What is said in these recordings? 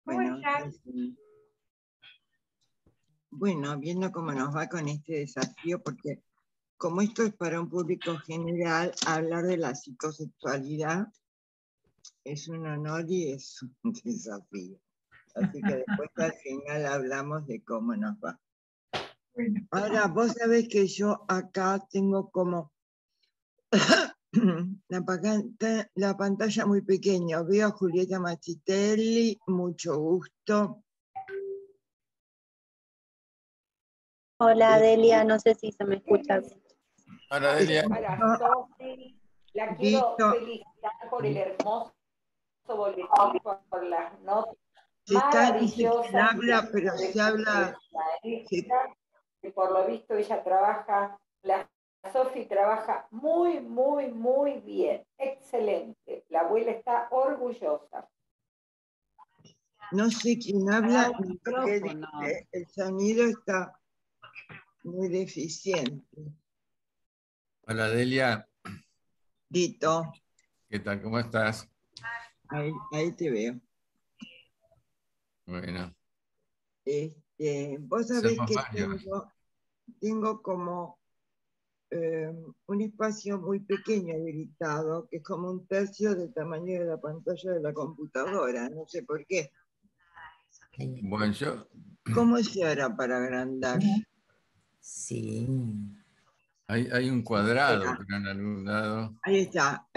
Bueno, bueno, viendo cómo nos va con este desafío, porque como esto es para un público general, hablar de la psicosexualidad es un honor y es un desafío. Así que después al final hablamos de cómo nos va. Ahora, vos sabés que yo acá tengo como la pantalla muy pequeña. Veo a Julieta Machitelli, mucho gusto. Hola Delia, no sé si se me escucha. Hola Delia. Para Sofi, la quiero felicitar por el hermoso boletín, por las notas maravillosas. Habla, pero se habla. Que por lo visto ella trabaja, la Sofi trabaja muy, muy, muy bien. Excelente. La abuela está orgullosa. No sé quién habla, porque el sonido está muy deficiente. Hola Delia. Dito. ¿Qué tal? ¿Cómo estás? Ahí te veo. Bueno. Vos sabés que tengo como un espacio muy pequeño habilitado, que es como un tercio del tamaño de la pantalla de la computadora, no sé por qué. Bueno, ¿Cómo se hará para agrandar? Sí. Hay un cuadrado, creo, en algún lado. Ahí está.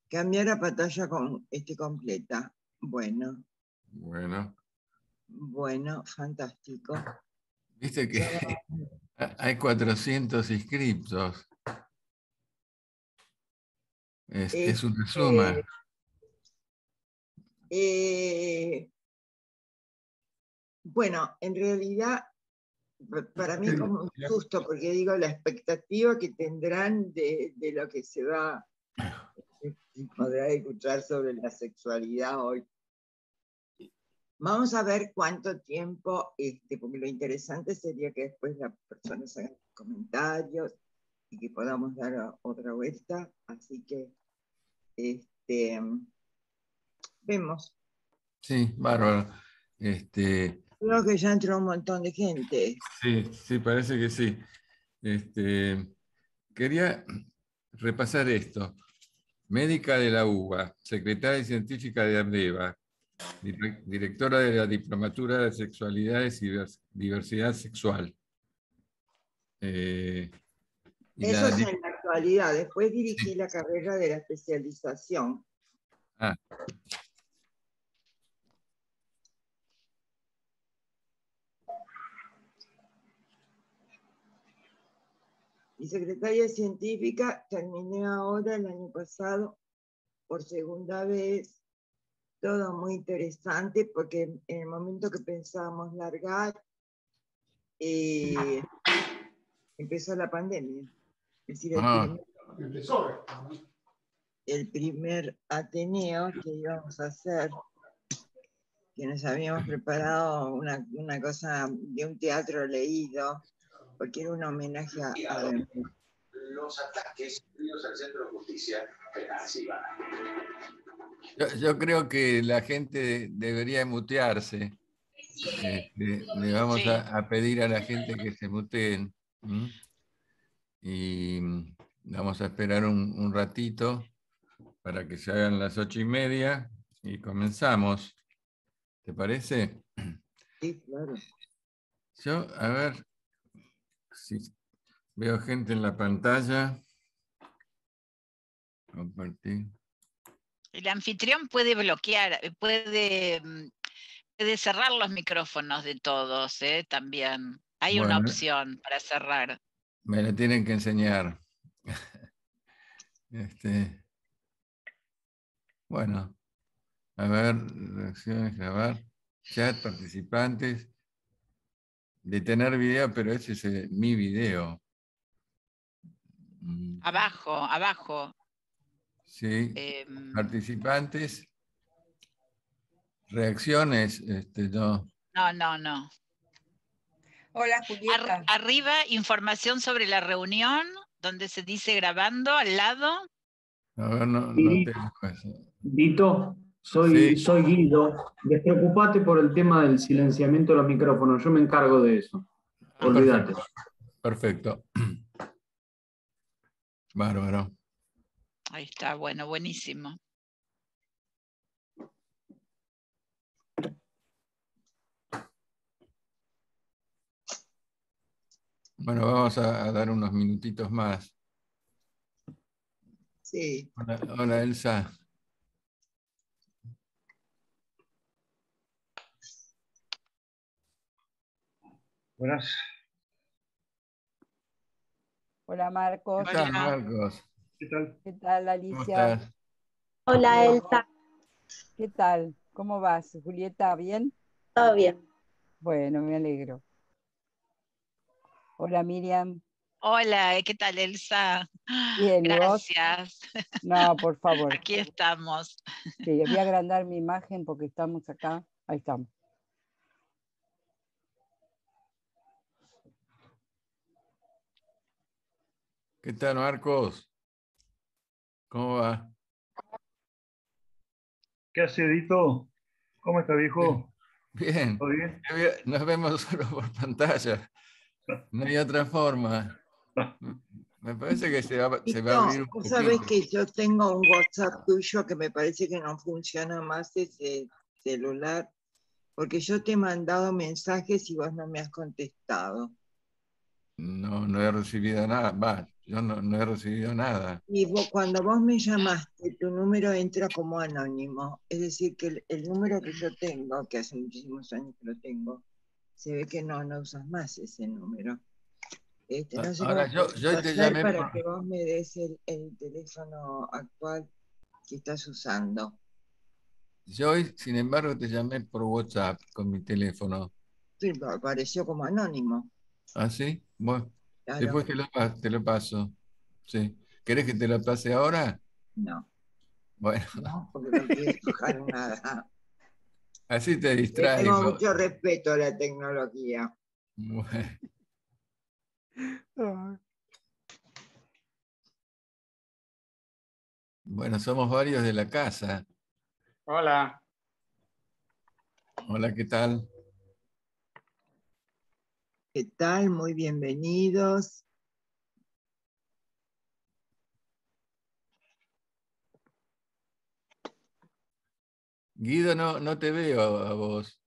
Cambiar a pantalla completa. Bueno. Bueno, fantástico. Viste que hay 400 inscriptos. Es una suma. Bueno, en realidad, para mí es como un susto, porque digo, la expectativa que tendrán de lo que se va, podrá escuchar sobre la sexualidad hoy. Vamos a ver cuánto tiempo, porque lo interesante sería que después las personas hagan comentarios y que podamos dar otra vuelta. Así que, vemos. Sí, bárbaro. Creo que ya entró un montón de gente. Sí, parece que sí. Quería repasar esto. Médica de la UBA, secretaria científica de ABDEVA, directora de la Diplomatura de Sexualidades y Diversidad Sexual. Eso es en la actualidad. Después dirigí la carrera de la especialización. Y secretaria científica, terminé ahora el año pasado, por segunda vez. Todo muy interesante, porque en el momento que pensábamos largar, empezó la pandemia. Es decir, el primer Ateneo que íbamos a hacer, que nos habíamos preparado una cosa de un teatro leído, porque era un homenaje a los ataques al Centro de Justicia Penal. Yo creo que la gente debería mutearse. Le vamos a pedir a la gente que se muteen. Y vamos a esperar un ratito para que se hagan las 8:30 y comenzamos. ¿Te parece? Sí, claro. Yo, a ver si veo gente en la pantalla. Compartir. El anfitrión puede bloquear, puede cerrar los micrófonos de todos, también. Hay una opción para cerrar. Me la tienen que enseñar. Bueno, a ver, reacciones, grabar, chat, participantes, detener video, pero ese es mi video. Abajo. Sí, participantes, reacciones, no. No. Hola, Julieta. Arriba, información sobre la reunión, donde se dice grabando, al lado. A ver, no tengo eso. Dito. Soy Guido. Despreocupate por el tema del silenciamiento de los micrófonos. Yo me encargo de eso. Olvídate. Perfecto. Bárbaro. Ahí está, bueno, buenísimo. Bueno, vamos a dar unos minutitos más. Sí. Hola, Elsa. Buenas. Hola, Marcos. ¿Qué tal, Marcos? ¿Qué tal? ¿Qué tal, ¿Cómo Alicia? estás? Hola, Elsa. ¿Qué tal? ¿Cómo vas, Julieta? ¿Bien? ¿Todo bien? Bueno, me alegro. Hola, Miriam. Hola, ¿qué tal, Elsa? Bien, ¿y vos? Gracias. No, por favor. Aquí estamos. Sí, voy a agrandar mi imagen porque estamos acá. Ahí estamos. ¿Qué tal, Marcos? ¿Cómo va? ¿Qué hace, Edito? ¿Cómo está, viejo? Bien. ¿Todo bien? Nos vemos solo por pantalla. No hay otra forma. Me parece que se va a abrir un Vos sabés poquito. que yo tengo un WhatsApp tuyo que me parece que no funciona más ese celular, porque yo te he mandado mensajes y vos no me has contestado. No he recibido nada. Va, yo no he recibido nada. Y cuando vos me llamaste, tu número entra como anónimo. Es decir, que el número que yo tengo, que hace muchísimos años que lo tengo, se ve que no usas más ese número. No sé Ahora, cómo yo te hacer llamé para que vos me des el teléfono actual que estás usando. Yo hoy, sin embargo, te llamé por WhatsApp con mi teléfono. Sí, apareció como anónimo. ¿Ah, sí? Bueno, Claro. después te lo paso. Sí. ¿Querés que te lo pase ahora? No. Bueno. No, porque no quiero tocar nada. Así te Le distraes. tengo mucho respeto a la tecnología. Bueno, somos varios de la casa. Hola. Hola, ¿qué tal? ¿Qué tal? Muy bienvenidos. Guido, no te veo a vos.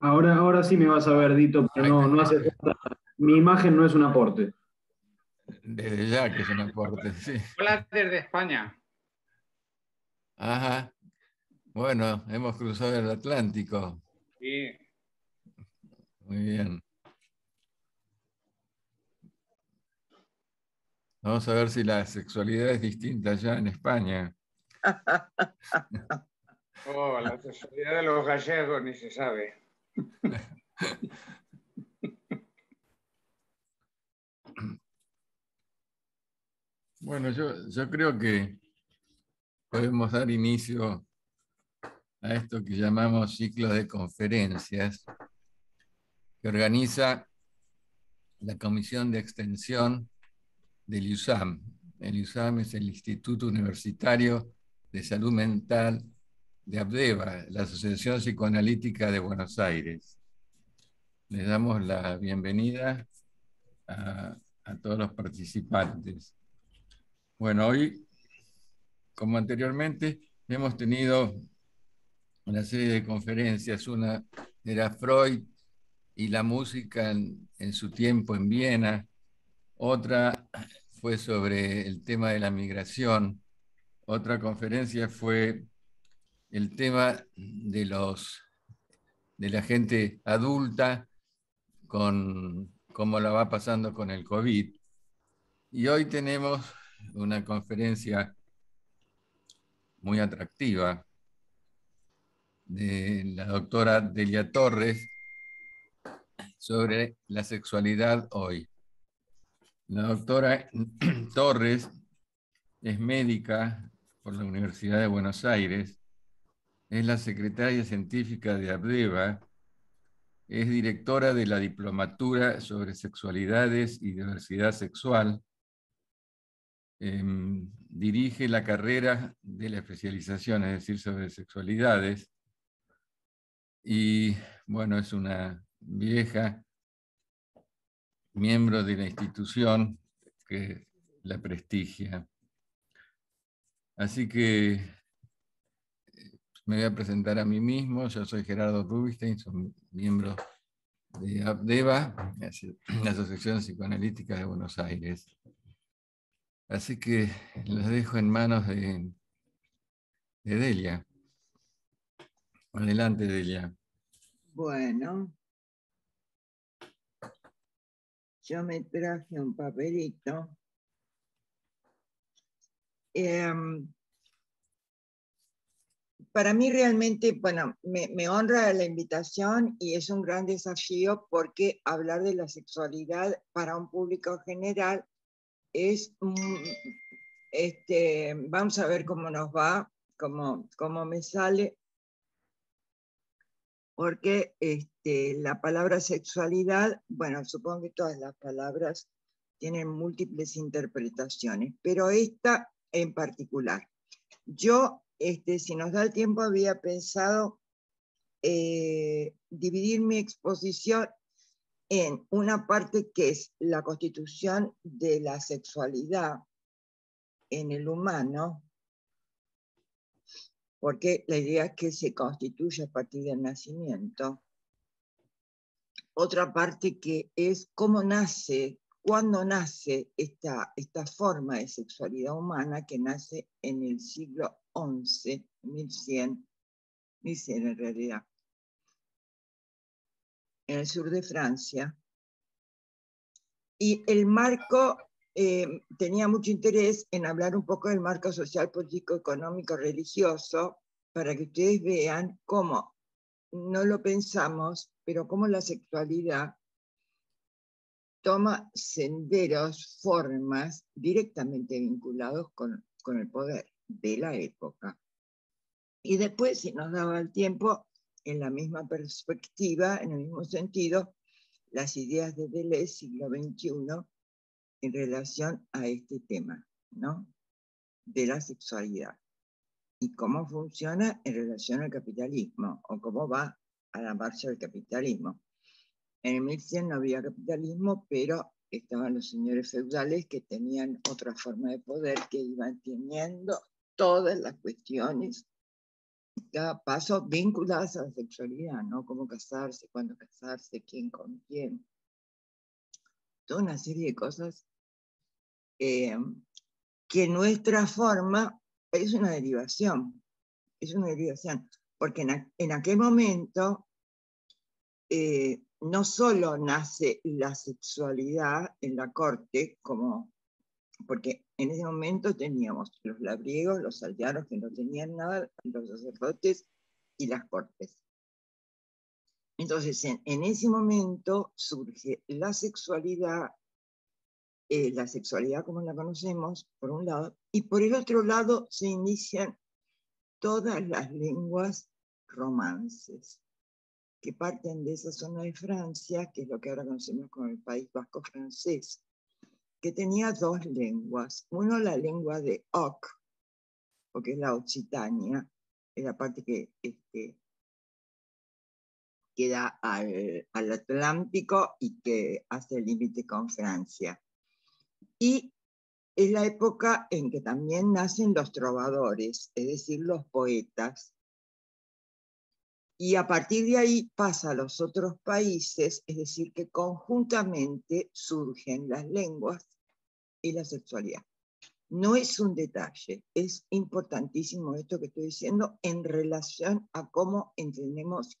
Ahora sí me vas a ver, Dito, pero no hace falta. Mi imagen no es un aporte. Desde ya que es un aporte, sí. Hola desde España. Ajá. Bueno, hemos cruzado el Atlántico. Sí. Muy bien. Vamos a ver si la sexualidad es distinta allá en España. Oh, la sexualidad de los gallegos ni se sabe. Bueno, yo creo que podemos dar inicio a esto que llamamos ciclo de conferencias que organiza la Comisión de Extensión del IUSAM. El IUSAM es el Instituto Universitario de Salud Mental de ABDEVA, la Asociación Psicoanalítica de Buenos Aires. Les damos la bienvenida a todos los participantes. Bueno, hoy, como anteriormente, hemos tenido una serie de conferencias. Una era Freud y la música en su tiempo en Viena. Otra fue sobre el tema de la migración. Otra conferencia fue el tema de la gente adulta con cómo la va pasando con el COVID. Y hoy tenemos una conferencia muy atractiva de la doctora Delia Torres sobre la sexualidad hoy. La doctora Torres es médica por la Universidad de Buenos Aires, es la secretaria científica de ABDEVA, es directora de la Diplomatura sobre Sexualidades y Diversidad Sexual dirige la carrera de la especialización, es decir, sobre sexualidades. Y bueno, es una vieja miembro de la institución que la prestigia. Así que me voy a presentar a mí mismo. Yo soy Gerardo Rubinstein, soy miembro de ABDEVA, la Asociación Psicoanalítica de Buenos Aires. Así que los dejo en manos de Delia. Adelante, Delia. Bueno, yo me traje un papelito. Para mí realmente, bueno, me honra la invitación y es un gran desafío porque hablar de la sexualidad para un público general es, vamos a ver cómo nos va, cómo me sale, porque la palabra sexualidad, bueno, supongo que todas las palabras tienen múltiples interpretaciones, pero esta en particular. Yo, si nos da el tiempo, había pensado dividir mi exposición en una parte que es la constitución de la sexualidad en el humano, porque la idea es que se constituye a partir del nacimiento. Otra parte que es cómo nace, cuándo nace esta forma de sexualidad humana que nace en el siglo XI, 1100 en realidad, en el sur de Francia. Y el marco, tenía mucho interés en hablar un poco del marco social, político, económico, religioso, para que ustedes vean cómo no lo pensamos, pero cómo la sexualidad toma senderos, formas directamente vinculados con el poder de la época. Y después, si nos daba el tiempo, en la misma perspectiva, en el mismo sentido, las ideas de Deleuze, siglo XXI, en relación a este tema, ¿no? De la sexualidad. Y cómo funciona en relación al capitalismo, o cómo va a la marcha del capitalismo. En el 1100 no había capitalismo, pero estaban los señores feudales que tenían otra forma de poder, que iban teniendo todas las cuestiones, cada paso vinculadas a la sexualidad, ¿no? Cómo casarse, cuándo casarse, quién con quién. Toda una serie de cosas que nuestra forma es una derivación, porque en aquel momento no solo nace la sexualidad en la corte, porque en ese momento teníamos los labriegos, los aldeanos que no tenían nada, los sacerdotes y las cortes. Entonces, en ese momento surge la sexualidad como la conocemos, por un lado, y por el otro lado se inician todas las lenguas romances, que parten de esa zona de Francia, que es lo que ahora conocemos como el País Vasco francés, que tenía dos lenguas. Uno, la lengua de Oc, porque es la Occitania, es la parte que da al Atlántico y que hace el límite con Francia. Y es la época en que también nacen los trovadores, es decir, los poetas. Y a partir de ahí pasa a los otros países, es decir, que conjuntamente surgen las lenguas y la sexualidad. No es un detalle, es importantísimo esto que estoy diciendo en relación a cómo entendemos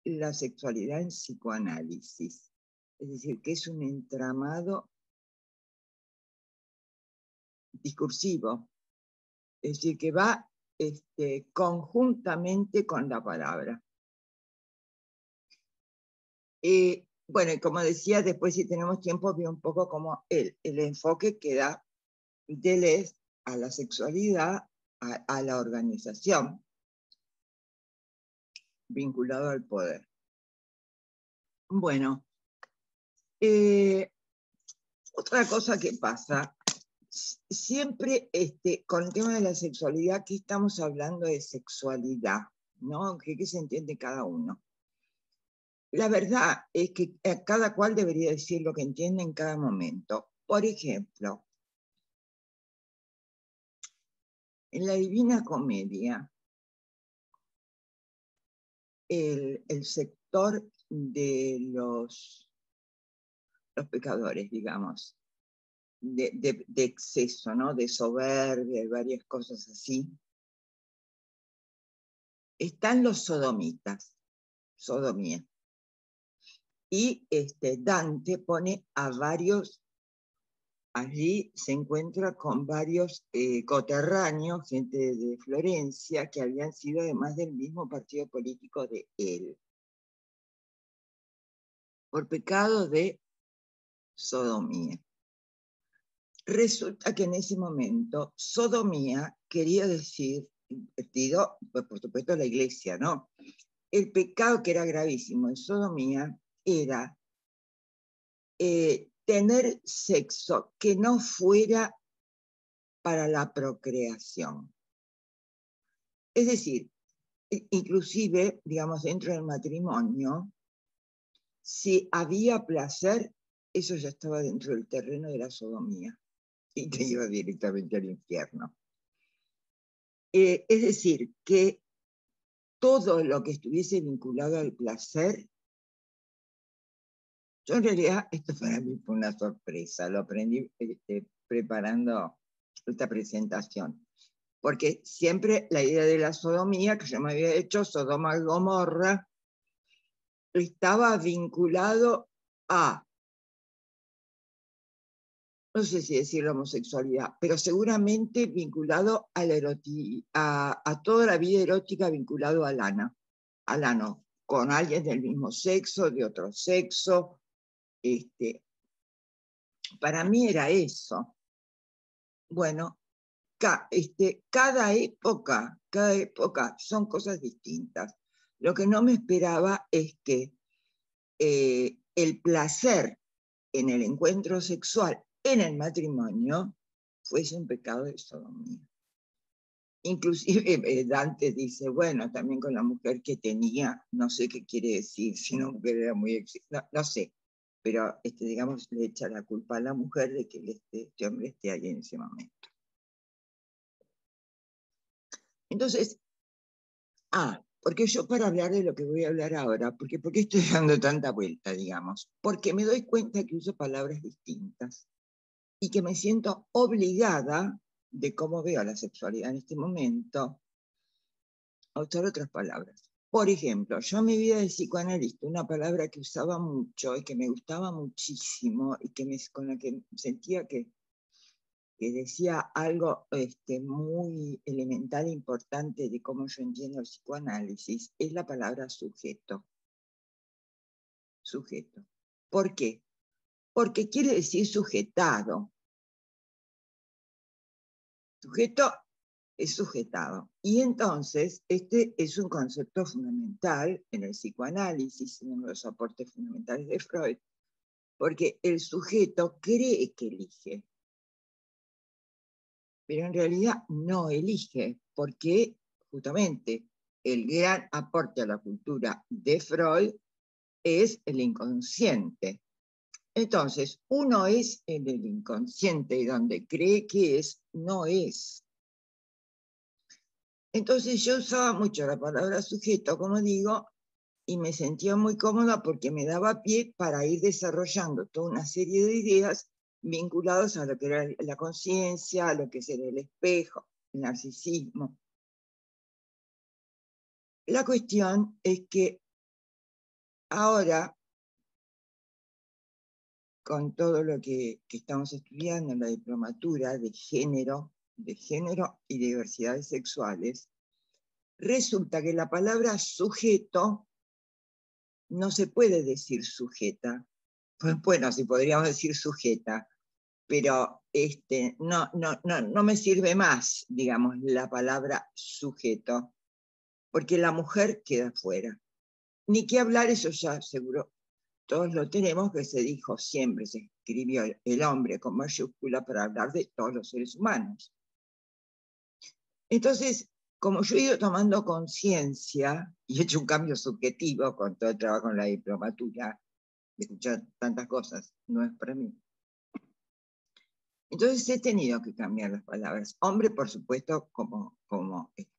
la sexualidad en psicoanálisis. Es decir, que es un entramado discursivo, es decir, que va conjuntamente con la palabra. Bueno, y como decía, después si tenemos tiempo, veo un poco como el enfoque que da Deleuze a la sexualidad, a la organización, vinculado al poder. Bueno, otra cosa que pasa, siempre con el tema de la sexualidad, aquí estamos hablando de sexualidad, ¿no? ¿Qué se entiende cada uno? La verdad es que cada cual debería decir lo que entiende en cada momento. Por ejemplo, en la Divina Comedia, el sector de los pecadores, digamos, de exceso, ¿no? De soberbia y varias cosas así, están los sodomitas, sodomía. Y Dante pone a varios, allí se encuentra con varios coterráneos, gente de Florencia, que habían sido además del mismo partido político de él, por pecado de sodomía. Resulta que en ese momento, sodomía quería decir, pues por supuesto la iglesia, ¿no? El pecado que era gravísimo de sodomía era tener sexo que no fuera para la procreación. Es decir, inclusive, digamos, dentro del matrimonio, si había placer, eso ya estaba dentro del terreno de la sodomía y te iba directamente al infierno. Es decir, que todo lo que estuviese vinculado al placer, yo en realidad, esto para mí fue una sorpresa, lo aprendí preparando esta presentación, porque siempre la idea de la sodomía, que yo me había hecho Sodoma y Gomorra, estaba vinculado a, no sé si decir la homosexualidad, pero seguramente vinculado a, a toda la vida erótica vinculado al ano, con alguien del mismo sexo, de otro sexo. Para mí era eso. Bueno, cada época son cosas distintas. Lo que no me esperaba es que el placer en el encuentro sexual, en el matrimonio, fuese un pecado de sodomía. Inclusive Dante dice, bueno, también con la mujer que tenía, no sé qué quiere decir, si una mujer era muy... No sé, pero digamos, le echa la culpa a la mujer de que este hombre esté ahí en ese momento. Entonces, porque yo para hablar de lo que voy a hablar ahora, ¿por qué estoy dando tanta vuelta, digamos? Porque me doy cuenta que uso palabras distintas y que me siento obligada, de cómo veo la sexualidad en este momento, a usar otras palabras. Por ejemplo, yo en mi vida de psicoanalista, una palabra que usaba mucho y que me gustaba muchísimo y con la que sentía que decía algo muy elemental e importante de cómo yo entiendo el psicoanálisis, es la palabra sujeto. Sujeto. ¿Por qué? Porque quiere decir sujetado. Sujeto es sujetado. Y entonces, este es un concepto fundamental en el psicoanálisis, en uno de los aportes fundamentales de Freud, porque el sujeto cree que elige, pero en realidad no elige, porque justamente el gran aporte a la cultura de Freud es el inconsciente. Entonces, uno es en el inconsciente y donde cree que es, no es. Entonces yo usaba mucho la palabra sujeto, como digo, y me sentía muy cómoda porque me daba pie para ir desarrollando toda una serie de ideas vinculados a lo que era la conciencia, a lo que es el espejo, el narcisismo. La cuestión es que ahora, con todo lo que estamos estudiando en la diplomatura de género y diversidades sexuales, resulta que la palabra sujeto no se puede decir sujeta. Pues bueno, sí podríamos decir sujeta, pero no me sirve más, digamos, la palabra sujeto, porque la mujer queda fuera. Ni qué hablar, eso ya seguro todos lo tenemos, que se dijo siempre, se escribió el hombre con mayúscula para hablar de todos los seres humanos. Entonces, como yo he ido tomando conciencia y he hecho un cambio subjetivo con todo el trabajo en la diplomatura, de escuchar tantas cosas, no es para mí. Entonces he tenido que cambiar las palabras. Hombre, por supuesto, como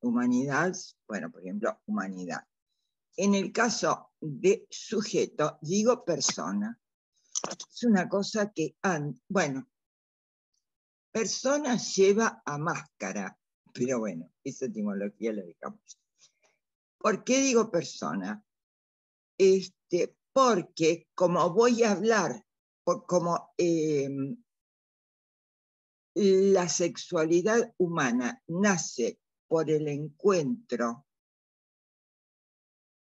humanidad, bueno, por ejemplo, humanidad. En el caso de sujeto, digo persona. Es una cosa que, bueno, persona lleva a máscara, pero bueno, esa etimología la dejamos. ¿Por qué digo persona? Porque como voy a hablar, la sexualidad humana nace por el encuentro,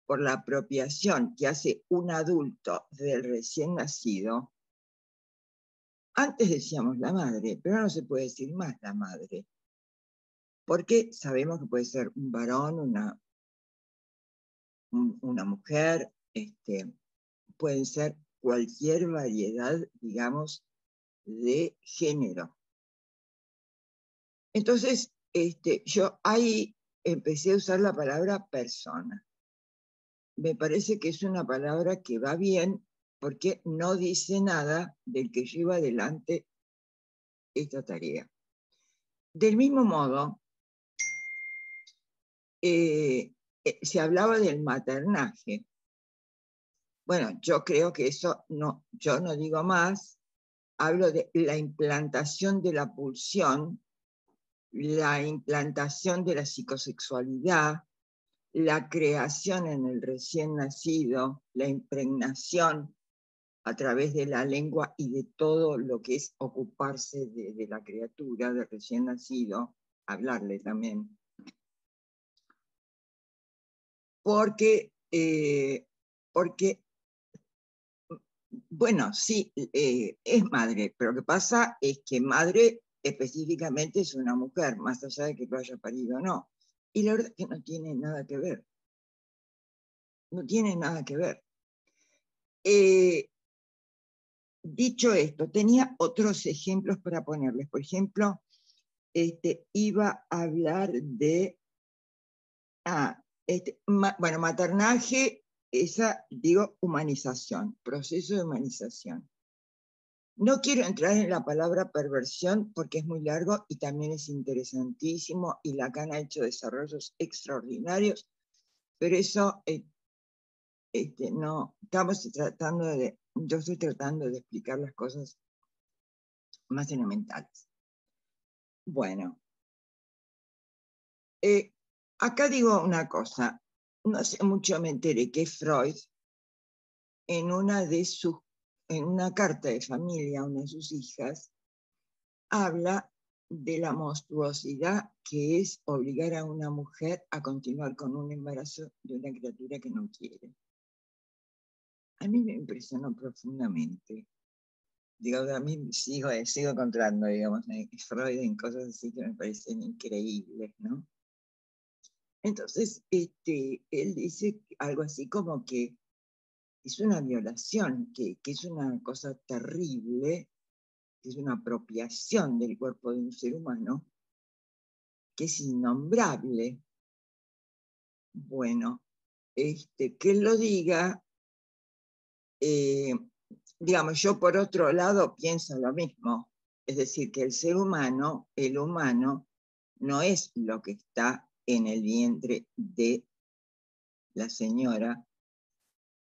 por la apropiación que hace un adulto del recién nacido. Antes decíamos la madre, pero ahora no se puede decir más la madre, porque sabemos que puede ser un varón, una mujer, pueden ser cualquier variedad, digamos, de género. Entonces, yo ahí empecé a usar la palabra persona. Me parece que es una palabra que va bien porque no dice nada del que lleva adelante esta tarea. Del mismo modo, se hablaba del maternaje. Bueno, yo creo que eso no, yo no digo más, hablo de la implantación de la pulsión, la implantación de la psicosexualidad, la creación en el recién nacido, la impregnación a través de la lengua y de todo lo que es ocuparse de la criatura, del recién nacido, hablarle también. Porque, bueno, sí, es madre, pero lo que pasa es que madre específicamente es una mujer, más allá de que lo haya parido o no. Y la verdad es que no tiene nada que ver. No tiene nada que ver. Dicho esto, tenía otros ejemplos para ponerles. Por ejemplo, iba a hablar de, bueno, maternaje, esa, digo, humanización, proceso de humanización. No quiero entrar en la palabra perversión porque es muy largo y también es interesantísimo y Lacan ha hecho desarrollos extraordinarios, pero eso no, yo estoy tratando de explicar las cosas más elementales. Bueno, acá digo una cosa, no sé mucho me enteré que Freud en una carta de familia a una de sus hijas habla de la monstruosidad que es obligar a una mujer a continuar con un embarazo de una criatura que no quiere. A mí me impresionó profundamente. Digo, a mí sigo encontrando, digamos, Freud en cosas así que me parecen increíbles, ¿no? Entonces, él dice algo así como que es una violación, que es una cosa terrible, que es una apropiación del cuerpo de un ser humano, que es innombrable. Bueno, que él lo diga, digamos, yo por otro lado pienso lo mismo, es decir, que el humano, no es lo que está en el vientre de la señora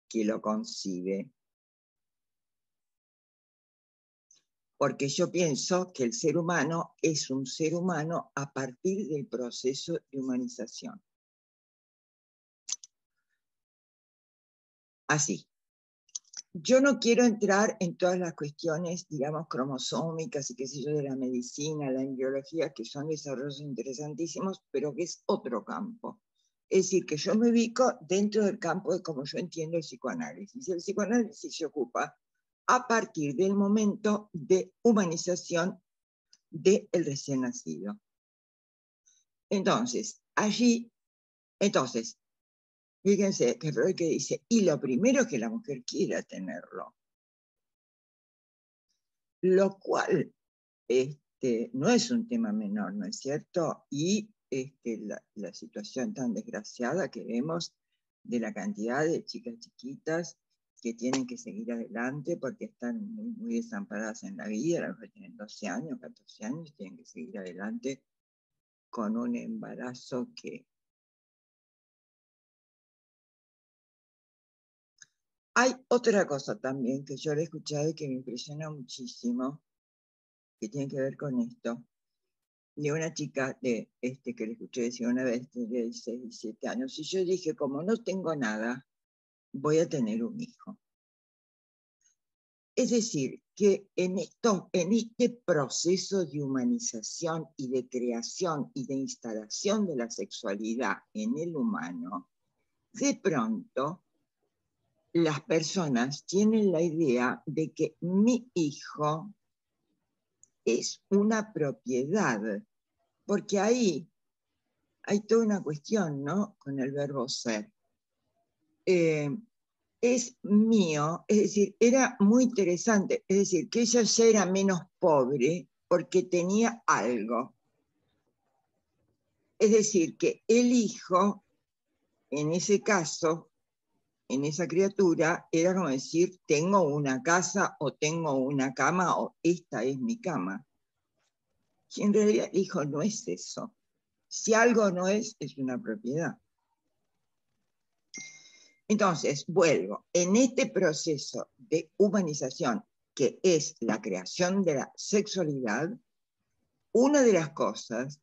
que lo concibe. Porque yo pienso que el ser humano es un ser humano a partir del proceso de humanización. Así. Yo no quiero entrar en todas las cuestiones, digamos, cromosómicas y qué sé yo, de la medicina, la biología, que son desarrollos interesantísimos, pero que es otro campo. Es decir, que yo me ubico dentro del campo de cómo yo entiendo el psicoanálisis. El psicoanálisis se ocupa a partir del momento de humanización del recién nacido. Entonces, Fíjense que Freud que dice, y lo primero es que la mujer quiera tenerlo. Lo cual no es un tema menor, ¿no es cierto? Y la situación tan desgraciada que vemos de la cantidad de chicas chiquitas que tienen que seguir adelante porque están muy, muy desamparadas en la vida, a lo mejor tienen 12 años, 14 años, tienen que seguir adelante con un embarazo que... Hay otra cosa también que yo le he escuchado y que me impresiona muchísimo, que tiene que ver con esto, de una chica que le escuché decir una vez, de 16, 17 años, y yo dije, como no tengo nada, voy a tener un hijo. Es decir, que en este proceso de humanización y de creación y de instalación de la sexualidad en el humano, de pronto las personas tienen la idea de que mi hijo es una propiedad, porque ahí hay toda una cuestión, ¿no? Con el verbo ser. Es mío, es decir, era muy interesante, es decir, que ella ya era menos pobre porque tenía algo. Es decir, que el hijo, en ese caso, en esa criatura, era como decir, tengo una casa o tengo una cama o esta es mi cama. Y en realidad el hijo no es eso. Si algo no es una propiedad. Entonces, vuelvo, en este proceso de humanización, que es la creación de la sexualidad, una de las cosas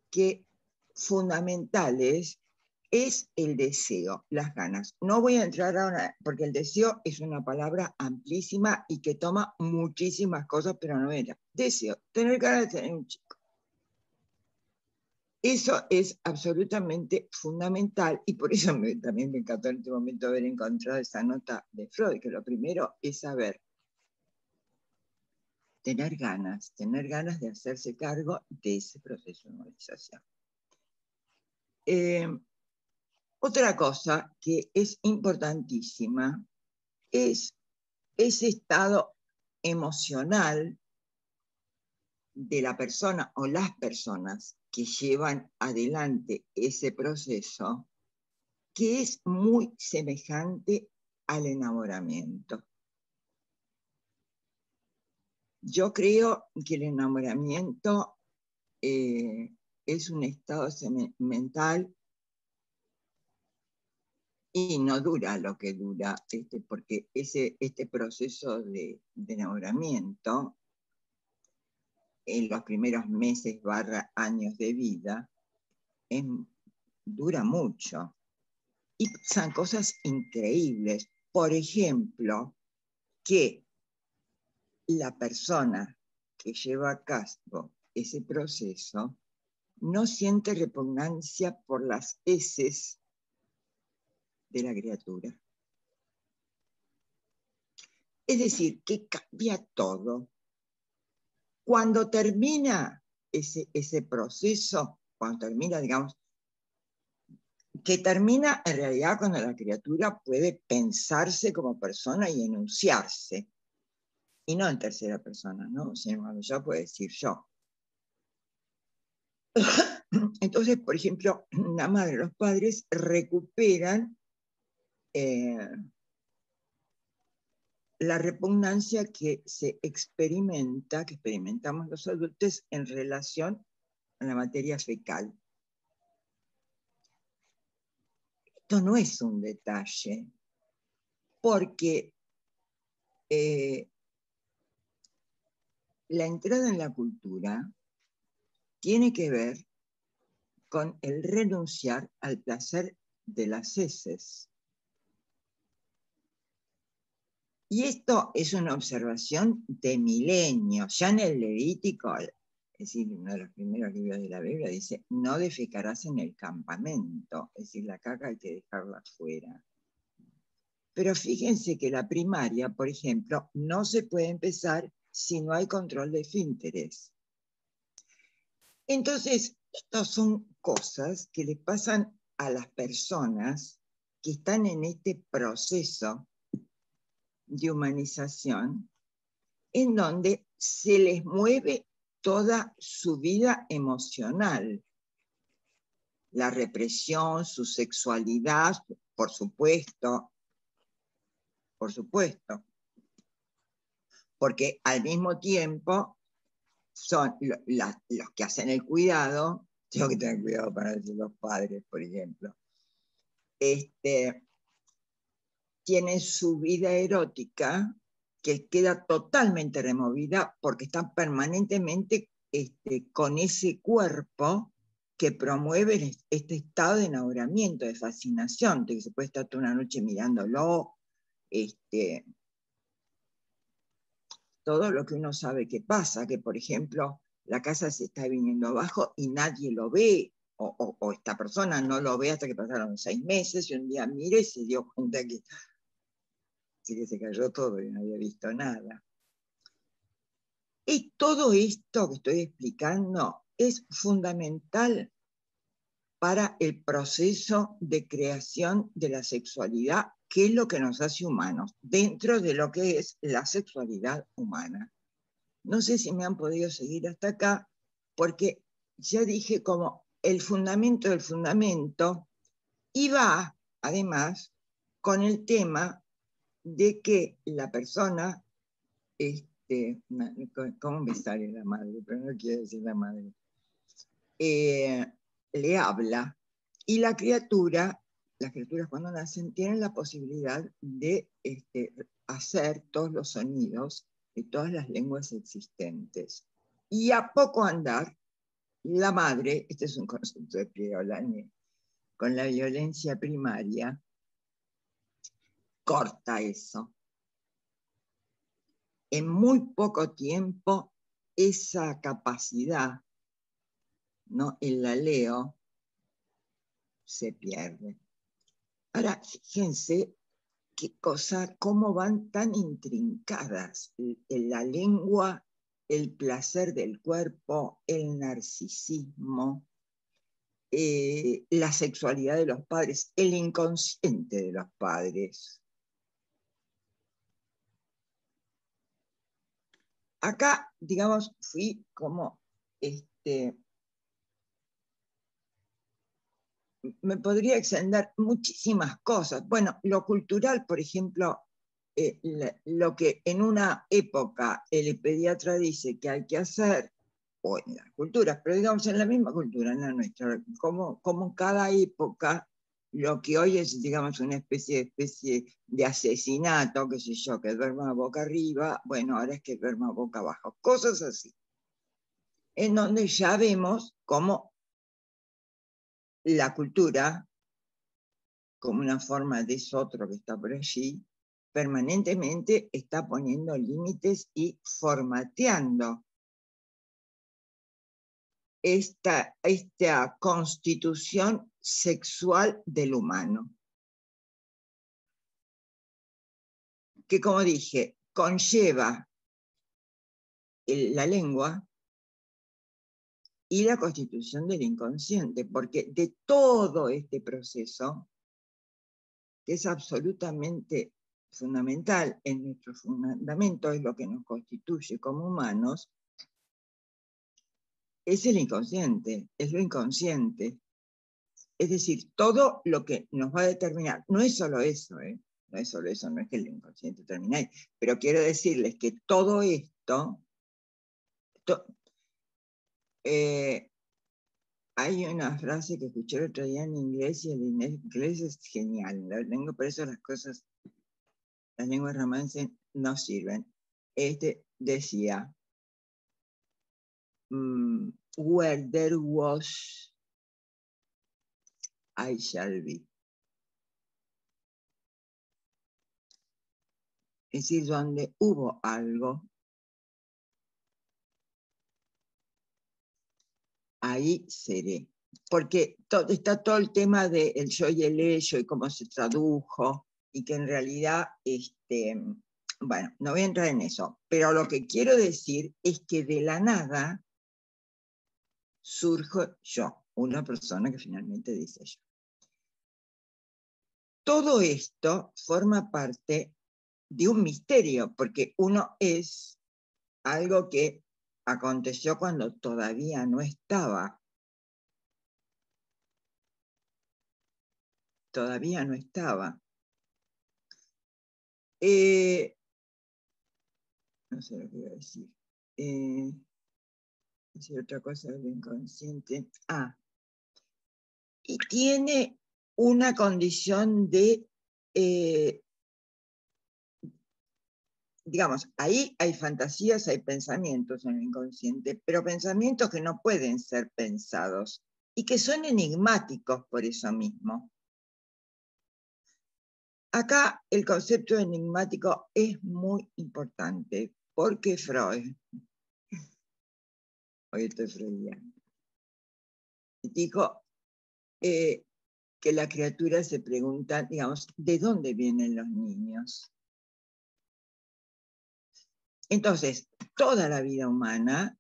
que fundamentales es el deseo, las ganas. No voy a entrar ahora, porque el deseo es una palabra amplísima y que toma muchísimas cosas, pero no era. Deseo, tener ganas de tener un chico. Eso es absolutamente fundamental y por eso también me encantó en este momento haber encontrado esa nota de Freud, que lo primero es saber, tener ganas de hacerse cargo de ese proceso de humanización. Otra cosa que es importantísima es ese estado emocional de la persona o las personas que llevan adelante ese proceso, que es muy semejante al enamoramiento. Yo creo que el enamoramiento es un estado mental y no dura lo que dura, porque este proceso de enamoramiento en los primeros meses / años de vida dura mucho. Y son cosas increíbles. Por ejemplo, que la persona que lleva a cabo ese proceso no siente repugnancia por las heces de la criatura. Es decir, que cambia todo. Cuando termina ese proceso, cuando termina, digamos, que termina en realidad cuando la criatura puede pensarse como persona y enunciarse, y no en tercera persona, ¿no? Sino cuando ya puede decir yo. Entonces, por ejemplo, la madre y los padres recuperan la repugnancia que se experimenta, que experimentamos los adultos en relación a la materia fecal. Esto no es un detalle, porque la entrada en la cultura tiene que ver con el renunciar al placer de las heces. Y esto es una observación de milenios. Ya en el Levítico, es decir, uno de los primeros libros de la Biblia, dice, no defecarás en el campamento, es decir, la caca hay que dejarla fuera. Pero fíjense que la primaria, por ejemplo, no se puede empezar si no hay control de esfínteres. Entonces, estas son cosas que le pasan a las personas que están en este proceso de humanización en donde se les mueve toda su vida emocional. La represión, su sexualidad, por supuesto, porque al mismo tiempo son los que hacen el cuidado, tengo que tener cuidado para decir los padres, por ejemplo, tienen su vida erótica que queda totalmente removida porque están permanentemente con ese cuerpo que promueve este estado de enamoramiento, de fascinación, de que se puede estar toda una noche mirándolo, todo lo que uno sabe que pasa, que por ejemplo la casa se está viniendo abajo y nadie lo ve, o esta persona no lo ve hasta que pasaron 6 meses y un día mira y se dio cuenta que se cayó todo y no había visto nada. Y todo esto que estoy explicando es fundamental para el proceso de creación de la sexualidad, que es lo que nos hace humanos, dentro de lo que es la sexualidad humana. No sé si me han podido seguir hasta acá, porque ya dije como el fundamento del fundamento, y va, además, con el tema de que la persona, ¿cómo me sale la madre? Pero no quiero decir la madre. Le habla, y las criaturas cuando nacen tienen la posibilidad de hacer todos los sonidos de todas las lenguas existentes. Y a poco andar, la madre, este es un concepto de Priolani, con la violencia primaria, corta eso. En muy poco tiempo, esa capacidad, ¿no? El laleo se pierde. Ahora, fíjense qué cosa, cómo van tan intrincadas la lengua, el placer del cuerpo, el narcisismo, la sexualidad de los padres, el inconsciente de los padres. Acá, digamos, fui como me podría extender muchísimas cosas. Bueno, lo cultural, por ejemplo, lo que en una época el pediatra dice que hay que hacer, o en las culturas, pero digamos en la misma cultura, en la nuestra, como cada época, lo que hoy es, digamos, una especie de asesinato, qué sé yo, que duerma boca arriba, bueno, ahora es que duerma boca abajo, cosas así, en donde ya vemos cómo la cultura, como una forma de eso otro que está por allí, permanentemente está poniendo límites y formateando esta constitución sexual del humano, que, como dije, conlleva la lengua y la constitución del inconsciente, porque de todo este proceso, que es absolutamente fundamental, en nuestro fundamento es lo que nos constituye como humanos, es el inconsciente, es lo inconsciente. Es decir, todo lo que nos va a determinar, no es solo eso, no es solo eso, no es que el inconsciente termine ahí, pero quiero decirles que todo esto, hay una frase que escuché el otro día en inglés y el inglés es genial, la lengua, por eso las lenguas romances no sirven. Decía, where there was, I shall be. Es decir, donde hubo algo, ahí seré. Porque está todo el tema del yo y el ello y cómo se tradujo, y que en realidad, bueno, no voy a entrar en eso, pero lo que quiero decir es que de la nada surjo yo, una persona que finalmente dice yo. todo esto forma parte de un misterio, porque uno es algo que aconteció cuando todavía no estaba. Todavía no estaba. No sé lo que iba a decir. Decir otra cosa del inconsciente. Y tiene una condición de, digamos, ahí hay fantasías, hay pensamientos en el inconsciente, pero pensamientos que no pueden ser pensados y que son enigmáticos por eso mismo. Acá el concepto enigmático es muy importante, porque Freud, hoy estoy freudiano, dijo que la criatura se pregunta, digamos, ¿de dónde vienen los niños? Entonces, toda la vida humana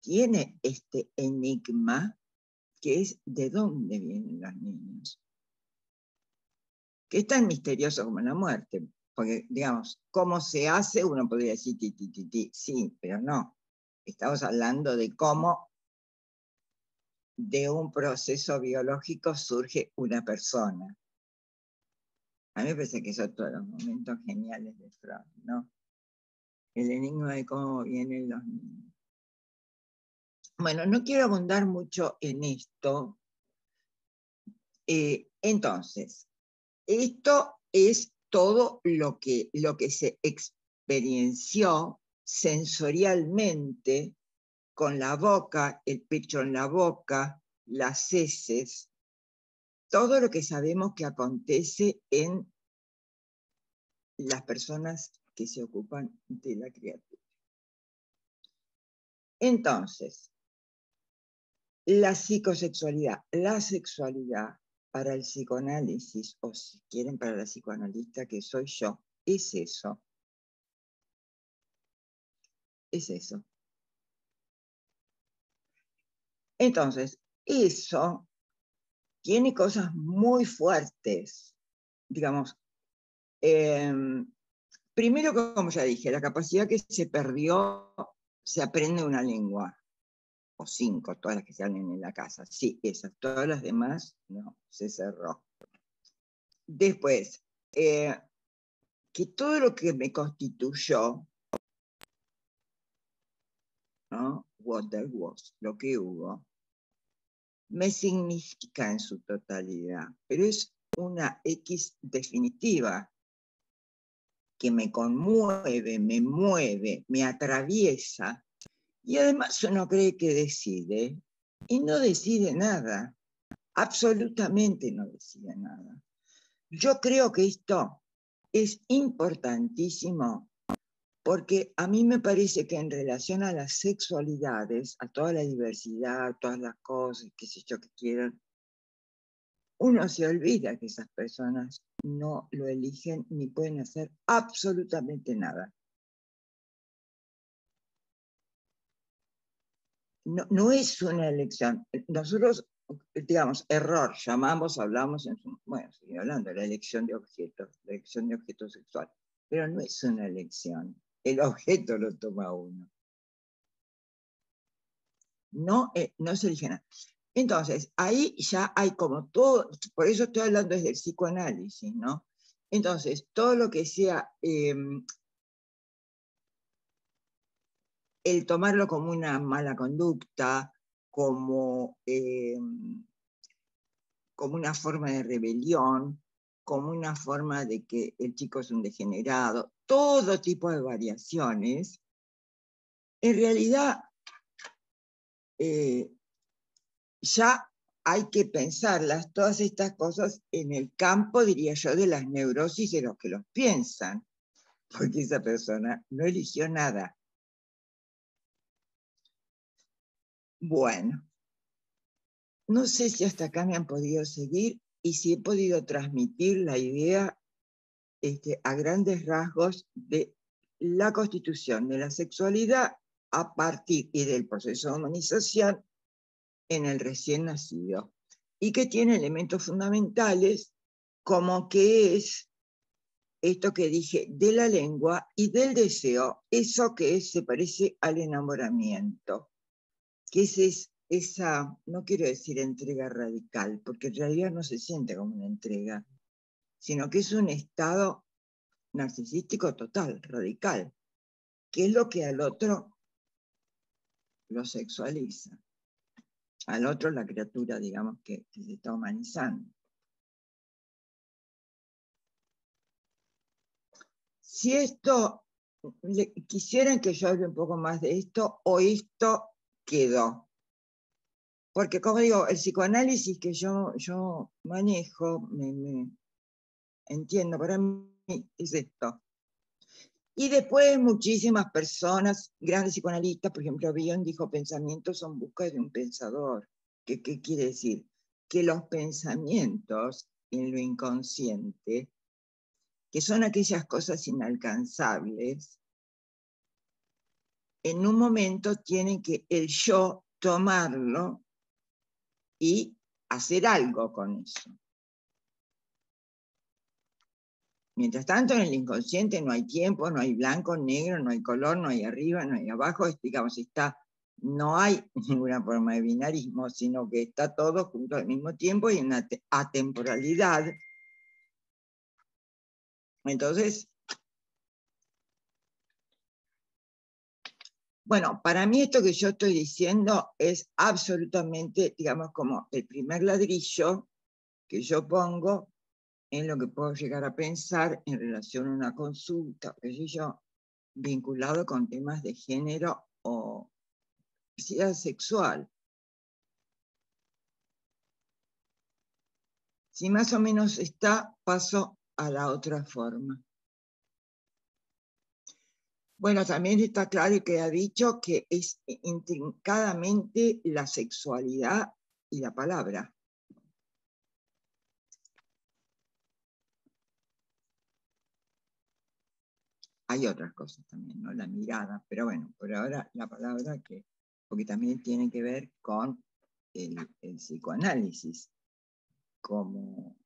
tiene este enigma que es ¿de dónde vienen los niños? Que es tan misterioso como la muerte, porque, digamos, ¿cómo se hace? Uno podría decir, sí, pero no. Estamos hablando de cómo de un proceso biológico surge una persona. A mí me parece que son todos los momentos geniales de Freud, ¿no? El enigma de cómo vienen los niños. Bueno, no quiero abundar mucho en esto. Entonces, esto es todo lo que se experiencia sensorialmente con la boca, el pecho en la boca, las heces, todo lo que sabemos que acontece en las personas que se ocupan de la criatura. Entonces, la psicosexualidad, la sexualidad para el psicoanálisis, o si quieren para la psicoanalista que soy yo, es eso. Es eso. Entonces, eso tiene cosas muy fuertes, digamos. Primero, como ya dije, la capacidad que se perdió, se aprende una lengua, o 5, todas las que se hablan en la casa. Sí, esas, todas las demás, no, se cerró. Después, que todo lo que me constituyó, ¿no? What there was, lo que hubo, me significa en su totalidad, pero es una X definitiva que me conmueve, me mueve, me atraviesa, y además uno cree que decide, y no decide nada, absolutamente no decide nada. Yo creo que esto es importantísimo, porque a mí me parece que en relación a las sexualidades, a toda la diversidad, a todas las cosas, qué sé yo que quieran, uno se olvida que esas personas no lo eligen ni pueden hacer absolutamente nada. No es una elección. Nosotros, digamos, error, llamamos, hablamos, bueno, estoy hablando de la elección de objeto sexual, pero no es una elección. El objeto lo toma uno. No se elige nada. Entonces, ahí ya hay como todo, por eso estoy hablando desde el psicoanálisis, ¿no? Entonces, todo lo que sea el tomarlo como una mala conducta, como una forma de rebelión, como una forma de que el chico es un degenerado, todo tipo de variaciones, en realidad ya hay que pensarlas, todas estas cosas, en el campo, diría yo, de las neurosis de los que los piensan, porque esa persona no eligió nada. Bueno, no sé si hasta acá me han podido seguir y si he podido transmitir la idea a grandes rasgos de la constitución de la sexualidad a partir y del proceso de humanización en el recién nacido, y que tiene elementos fundamentales como que es esto que dije de la lengua y del deseo, eso que se parece al enamoramiento, que es esa, no quiero decir entrega radical, porque en realidad no se siente como una entrega, sino que es un estado narcisístico total, radical, que es lo que al otro lo sexualiza. Al otro la criatura, digamos, que se está humanizando. Si esto, quisieran que yo hable un poco más de esto, o esto quedó. Porque como digo, el psicoanálisis que yo manejo, me entiendo, para mí es esto. Y después muchísimas personas, grandes psicoanalistas, por ejemplo, Bion dijo, pensamientos son buscas de un pensador. ¿Qué quiere decir? Que los pensamientos en lo inconsciente, que son aquellas cosas inalcanzables, en un momento tienen que el yo tomarlo y hacer algo con eso. Mientras tanto, en el inconsciente no hay tiempo, no hay blanco, negro, no hay color, no hay arriba, no hay abajo, digamos, no hay ninguna forma de binarismo, sino que está todo junto al mismo tiempo y en una atemporalidad. Entonces, bueno, para mí esto que yo estoy diciendo es absolutamente, digamos, como el primer ladrillo que yo pongo en lo que puedo llegar a pensar en relación a una consulta, qué sé yo, vinculado con temas de género o diversidad sexual. Si más o menos está, paso a la otra forma. Bueno, también está claro y queda dicho que es intrincadamente la sexualidad y la palabra. Hay otras cosas también, ¿no? La mirada, pero bueno, por ahora la palabra, porque también tiene que ver con el psicoanálisis, como,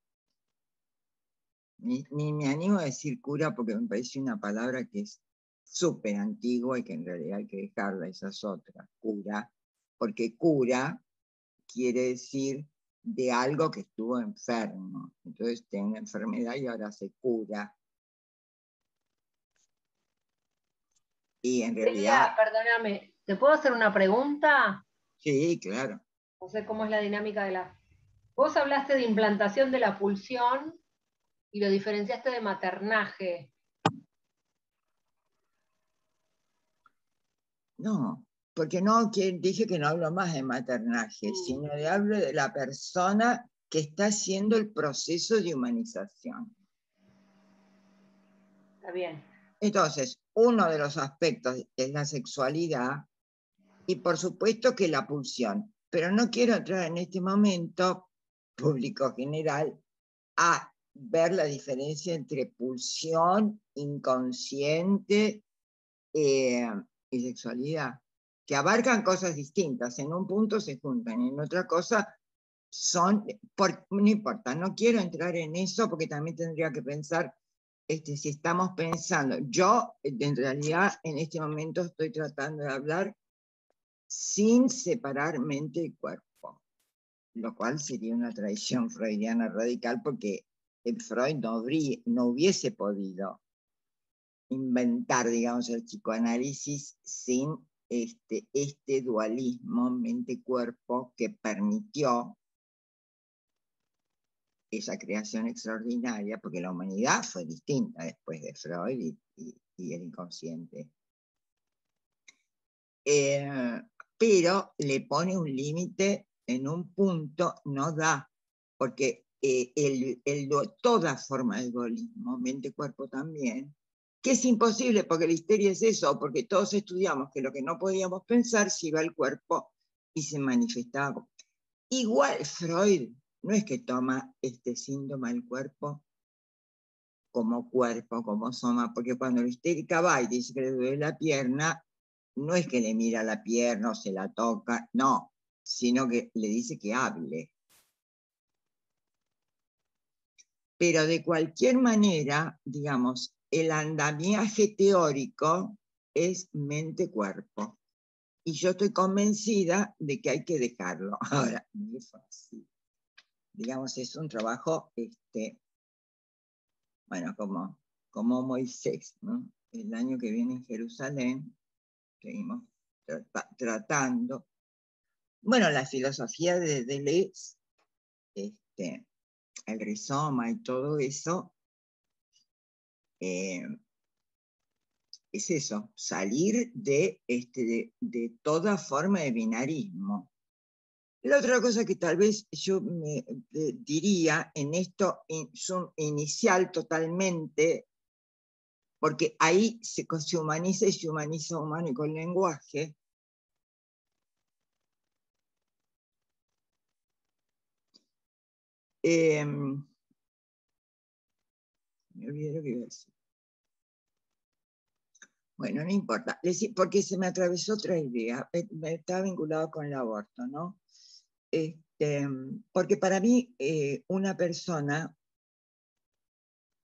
ni me animo a decir cura porque me parece una palabra que es súper antigua y que en realidad hay que dejarla, esa es otra, cura, porque cura quiere decir de algo que estuvo enfermo, entonces tiene una enfermedad y ahora se cura. Y en realidad... Perdóname, ¿te puedo hacer una pregunta? Sí, claro. No sé cómo es la dinámica de la... Vos hablaste de implantación de la pulsión y lo diferenciaste de maternaje. No, porque no dije que no hablo más de maternaje, sino hablo de la persona que está haciendo el proceso de humanización. Está bien. Entonces, uno de los aspectos es la sexualidad y por supuesto que la pulsión, pero no quiero entrar en este momento, público general, a ver la diferencia entre pulsión, inconsciente y sexualidad, que abarcan cosas distintas, en un punto se juntan, en otra cosa no importa, no quiero entrar en eso porque también tendría que pensar si estamos pensando, yo en realidad en este momento estoy tratando de hablar sin separar mente y cuerpo, lo cual sería una tradición freudiana radical porque Freud no hubiese podido inventar, digamos, el psicoanálisis sin este dualismo mente-cuerpo que permitió esa creación extraordinaria, porque la humanidad fue distinta después de Freud y el inconsciente. Pero le pone un límite en un punto, no da, porque toda forma de dualismo, mente-cuerpo también, que es imposible, porque la histeria es eso, porque todos estudiamos que lo que no podíamos pensar se iba al cuerpo y se manifestaba. Igual Freud no es que toma este síntoma del cuerpo, como soma, porque cuando la histérica va y dice que le duele la pierna, no es que le mira la pierna o se la toca, no, sino que le dice que hable. Pero de cualquier manera, digamos, el andamiaje teórico es mente-cuerpo. Y yo estoy convencida de que hay que dejarlo. Ahora, no es fácil. Digamos, es un trabajo, bueno, como Moisés, ¿no? El año que viene en Jerusalén, seguimos tratando. Bueno, la filosofía de Deleuze, el rizoma y todo eso, es eso, salir de toda forma de binarismo. La otra cosa que tal vez yo me diría en esto inicial totalmente, porque ahí se humaniza y se humaniza humano con lenguaje, me olvidé lo que iba a decir. Bueno, no importa, porque se me atravesó otra idea, estaba vinculado con el aborto, ¿no? Porque para mí una persona,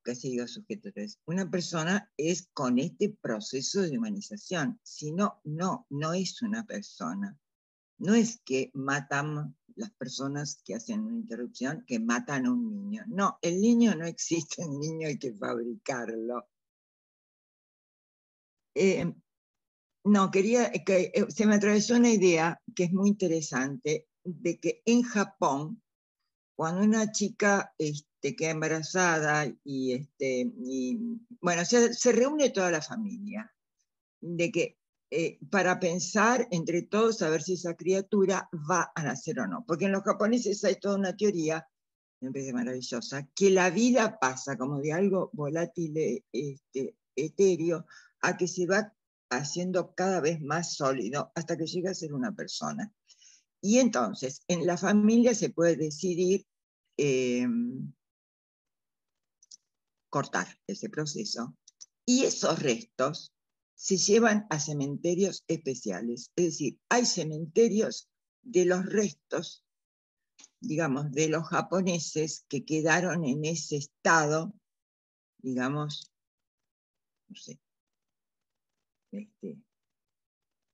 casi digo sujeto 3, una persona es con este proceso de humanización, si no, no es una persona. No es que matan las personas que hacen una interrupción, que matan a un niño. No, el niño no existe, el niño hay que fabricarlo. No, se me atravesó una idea que es muy interesante, de que en Japón, cuando una chica queda embarazada y bueno, se reúne toda la familia, de que para pensar entre todos a ver si esa criatura va a nacer o no. Porque en los japoneses hay toda una teoría, me parece maravillosa, que la vida pasa como de algo volátil, etéreo, a que se va haciendo cada vez más sólido hasta que llega a ser una persona. Y entonces, en la familia se puede decidir cortar ese proceso, y esos restos se llevan a cementerios especiales. Es decir, hay cementerios de los restos, digamos, de los japoneses que quedaron en ese estado, digamos, no sé,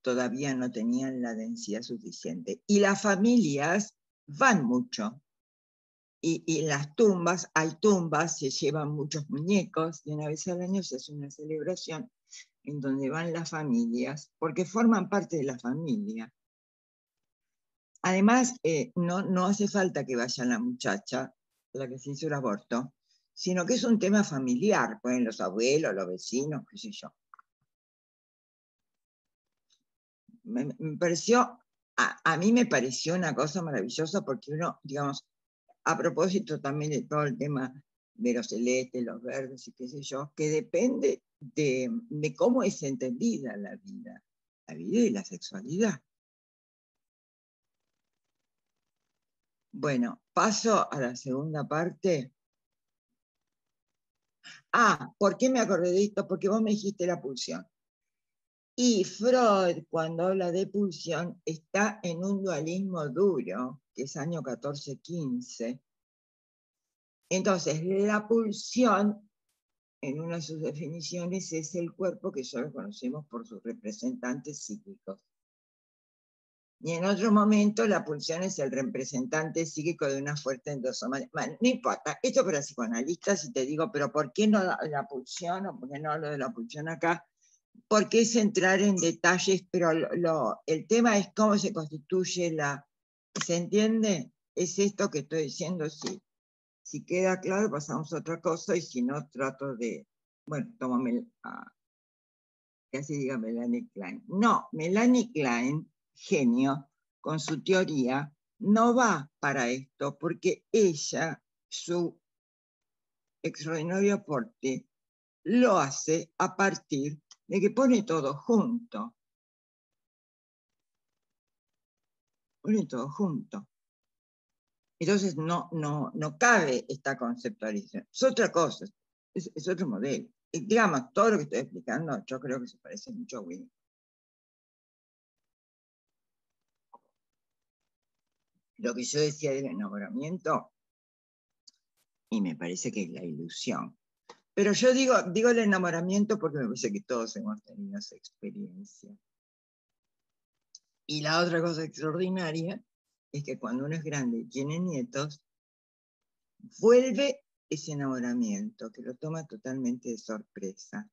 todavía no tenían la densidad suficiente. Y las familias van mucho. Y en las tumbas, hay tumbas, se llevan muchos muñecos, y una vez al año se hace una celebración en donde van las familias, porque forman parte de la familia. Además, no hace falta que vaya la muchacha, la que se hizo el aborto, sino que es un tema familiar, pueden los abuelos, los vecinos, qué sé yo. Me pareció, a mí me pareció una cosa maravillosa, porque uno, digamos, a propósito también de todo el tema de los celestes, los verdes y qué sé yo, que depende de cómo es entendida la vida y la sexualidad. Bueno, paso a la segunda parte. ¿Por qué me acordé de esto? Porque vos me dijiste la pulsión. Y Freud, cuando habla de pulsión, está en un dualismo duro, que es año 14-15. Entonces, la pulsión, en una de sus definiciones, es el cuerpo que solo conocemos por sus representantes psíquicos. Y en otro momento, la pulsión es el representante psíquico de una fuerte endosomática. Bueno, no importa, esto para psicoanalistas, si te digo, pero ¿por qué no la pulsión? ¿O por qué no hablo de la pulsión acá? Porque es entrar en detalles, pero el tema es cómo se constituye ¿se entiende? Es esto que estoy diciendo, sí. Si queda claro, pasamos a otra cosa, y si no, trato de... Bueno, tómame casi diga Melanie Klein. No, Melanie Klein, genio, con su teoría, no va para esto, porque ella, su extraordinario aporte, lo hace a partir de que pone todo junto. Pone todo junto. Entonces no cabe esta conceptualización. Es otra cosa, es otro modelo. Y digamos, todo lo que estoy explicando, yo creo que se parece mucho a Winnicott. Lo que yo decía del enamoramiento, Y me parece que es la ilusión. Pero yo digo el enamoramiento porque me parece que todos hemos tenido esa experiencia. Y la otra cosa extraordinaria es que cuando uno es grande y tiene nietos, vuelve ese enamoramiento, que lo toma totalmente de sorpresa.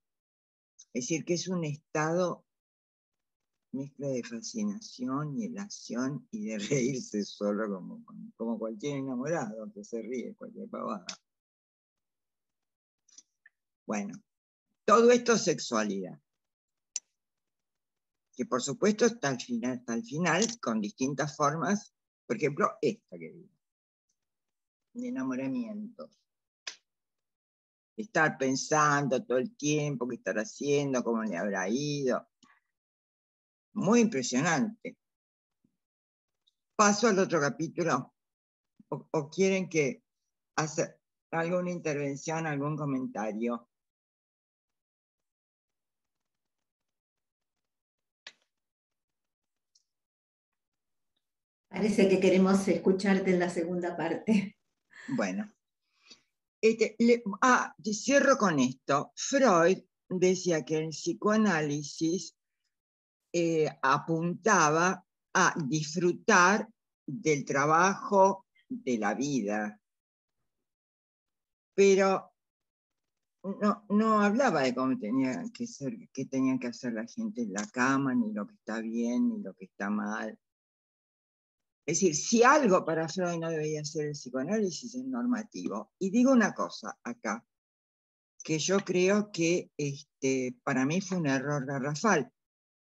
Es decir, que es un estado mezcla de fascinación y elación y de reírse solo como cualquier enamorado que se ríe cualquier pavada. Bueno, todo esto es sexualidad, que por supuesto está al final con distintas formas, por ejemplo, esta que digo, de enamoramiento. Estar pensando todo el tiempo qué estar haciendo, cómo le habrá ido. Muy impresionante. Paso al otro capítulo. ¿O quieren que hacer alguna intervención, algún comentario? Parece que queremos escucharte en la segunda parte. Bueno. Cierro con esto. Freud decía que el psicoanálisis apuntaba a disfrutar del trabajo de la vida, pero no hablaba de cómo tenía que ser, qué tenía que hacer la gente en la cama, ni lo que está bien, ni lo que está mal. Es decir, si algo para Freud no debería ser el psicoanálisis, es normativo. Y digo una cosa acá, que yo creo que para mí fue un error garrafal.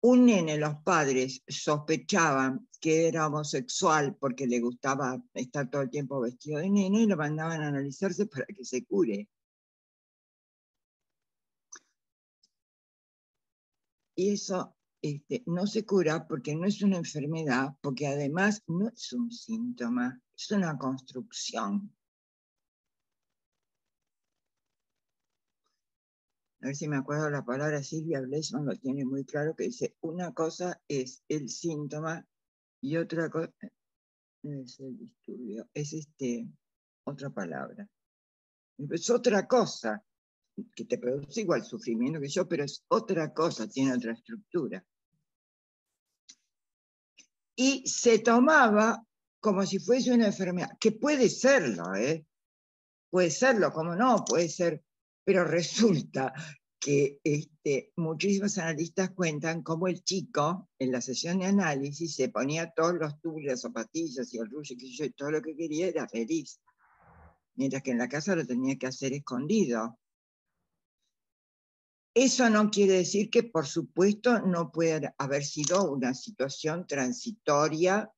Un nene, los padres sospechaban que era homosexual porque le gustaba estar todo el tiempo vestido de nene y lo mandaban a analizarse para que se cure. Y eso no se cura porque no es una enfermedad, porque además no es un síntoma, es una construcción. A ver si me acuerdo la palabra, Silvia Bleisman lo tiene muy claro, que dice, una cosa es el síntoma y otra cosa es el disturbio, es otra palabra. Es otra cosa, que te produce igual sufrimiento que yo, pero es otra cosa, tiene otra estructura. Y se tomaba como si fuese una enfermedad, que puede serlo, puede serlo, como no, puede ser, pero resulta que muchísimos analistas cuentan cómo el chico, en la sesión de análisis, se ponía todos los tubos, las zapatillas y el rulo, y todo lo que quería, era feliz. Mientras que en la casa lo tenía que hacer escondido. Eso no quiere decir que, por supuesto, no puede haber sido una situación transitoria,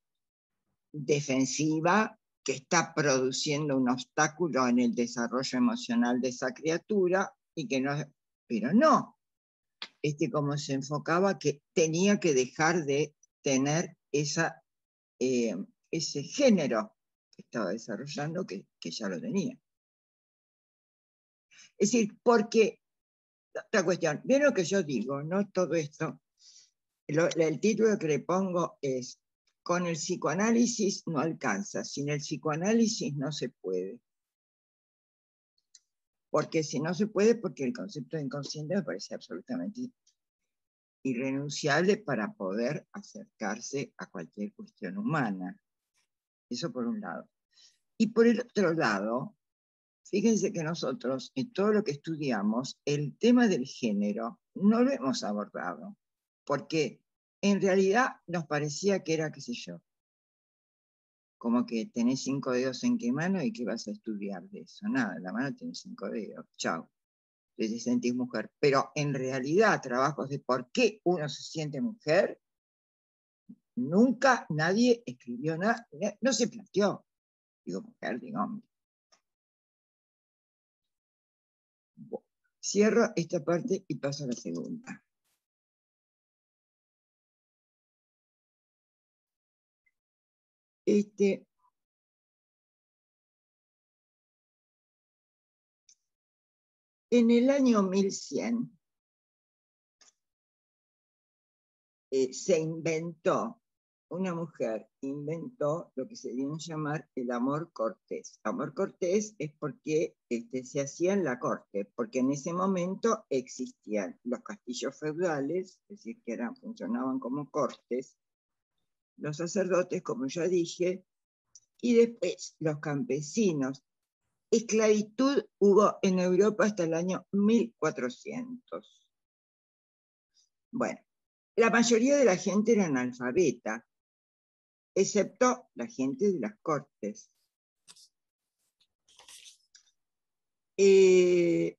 defensiva, que está produciendo un obstáculo en el desarrollo emocional de esa criatura, y que no, pero no, como se enfocaba que tenía que dejar de tener ese género que estaba desarrollando, que ya lo tenía. Es decir, porque, otra cuestión, ¿vieron lo que yo digo? No todo esto, el título que le pongo es, con el psicoanálisis no alcanza, sin el psicoanálisis no se puede. Porque si no se puede, porque el concepto de inconsciente me parece absolutamente irrenunciable para poder acercarse a cualquier cuestión humana. Eso por un lado. Y por el otro lado, fíjense que nosotros, en todo lo que estudiamos, el tema del género no lo hemos abordado, porque en realidad nos parecía que era, qué sé yo, como que tenés 5 dedos en qué mano y qué vas a estudiar de eso. Nada, en la mano tenés 5 dedos, chao. Te sentís mujer. Pero en realidad, trabajos de por qué uno se siente mujer, nunca nadie escribió nada, no se planteó. Digo mujer, digo hombre. Bueno, cierro esta parte y paso a la segunda. En el año 1100 se inventó una mujer inventó lo que se viene a llamar el amor cortés. Amor cortés es porque se hacía en la corte, porque en ese momento existían los castillos feudales, es decir, que funcionaban como cortes, los sacerdotes, como ya dije, y después los campesinos. Esclavitud hubo en Europa hasta el año 1400. Bueno, la mayoría de la gente era analfabeta, excepto la gente de las cortes. Y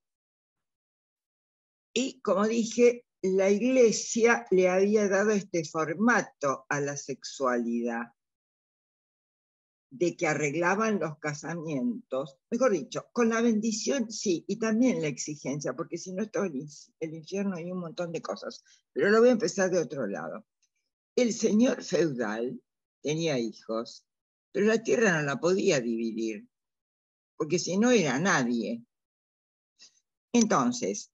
como dije, la Iglesia le había dado este formato a la sexualidad, de que arreglaban los casamientos, mejor dicho, con la bendición, sí, y también la exigencia, porque si no, todo el infierno y un montón de cosas. Pero lo voy a empezar de otro lado. El señor feudal tenía hijos, pero la tierra no la podía dividir, porque si no era nadie. Entonces,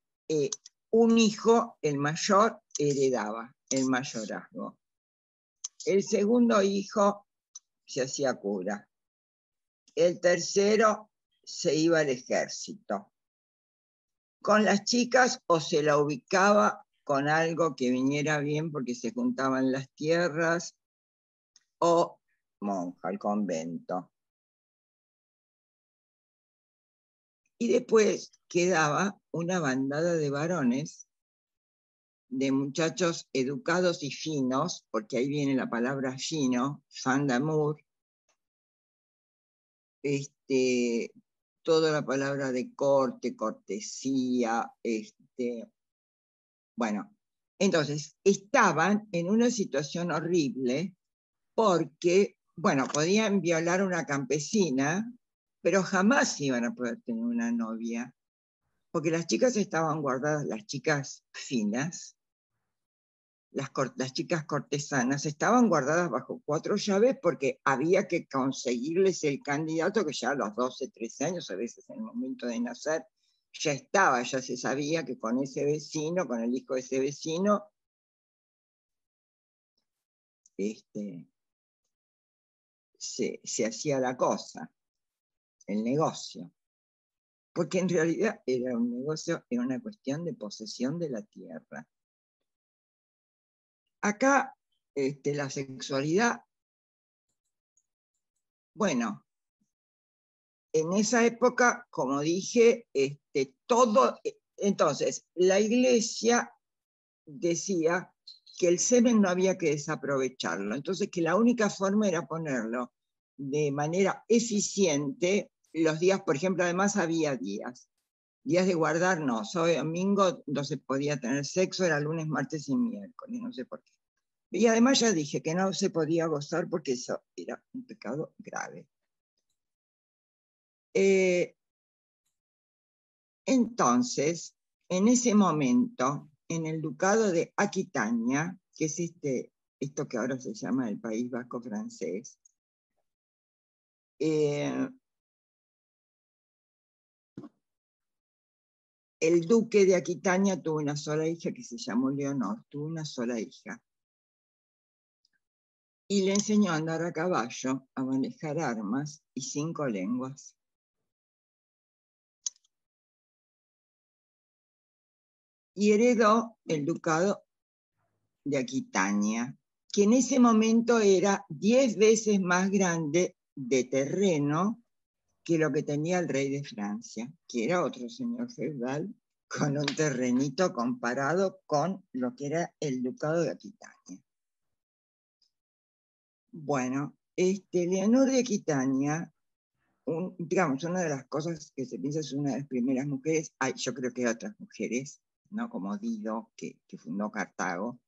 un hijo, el mayor, heredaba el mayorazgo. El segundo hijo se hacía cura. El tercero se iba al ejército. Con las chicas o se la ubicaba con algo que viniera bien porque se juntaban las tierras, o monja al convento. Y después quedaba una bandada de varones, de muchachos educados y finos, porque ahí viene la palabra fino, fin d'amour, toda la palabra de corte, cortesía, bueno, entonces estaban en una situación horrible porque, bueno, podían violar a una campesina, pero jamás iban a poder tener una novia, porque las chicas estaban guardadas, las chicas finas, las chicas cortesanas estaban guardadas bajo 4 llaves porque había que conseguirles el candidato que ya a los 12, 13 años, a veces en el momento de nacer, ya estaba, ya se sabía que con ese vecino, con el hijo de ese vecino, se hacía la cosa, el negocio. Porque en realidad era un negocio, era una cuestión de posesión de la tierra. Acá, la sexualidad, bueno, en esa época, como dije, todo, entonces, la Iglesia decía que el semen no había que desaprovecharlo, entonces que la única forma era ponerlo de manera eficiente los días, por ejemplo, además había días de guardar, no, sábado y domingo no se podía tener sexo, era lunes, martes y miércoles, no sé por qué. Y además ya dije que no se podía gozar porque eso era un pecado grave. Entonces, en ese momento, en el ducado de Aquitania, que es esto que ahora se llama el País Vasco francés, el duque de Aquitania tuvo una sola hija que se llamó Leonor, tuvo una sola hija. Y le enseñó a andar a caballo, a manejar armas y 5 lenguas. Y heredó el ducado de Aquitania, que en ese momento era 10 veces más grande de terreno que lo que tenía el rey de Francia, que era otro señor feudal con un terrenito comparado con lo que era el ducado de Aquitania. Bueno, Leonor de Aquitania, digamos, una de las cosas que se piensa es una de las primeras mujeres, yo creo que hay otras mujeres, ¿no? Como Dido, que fundó Cartago,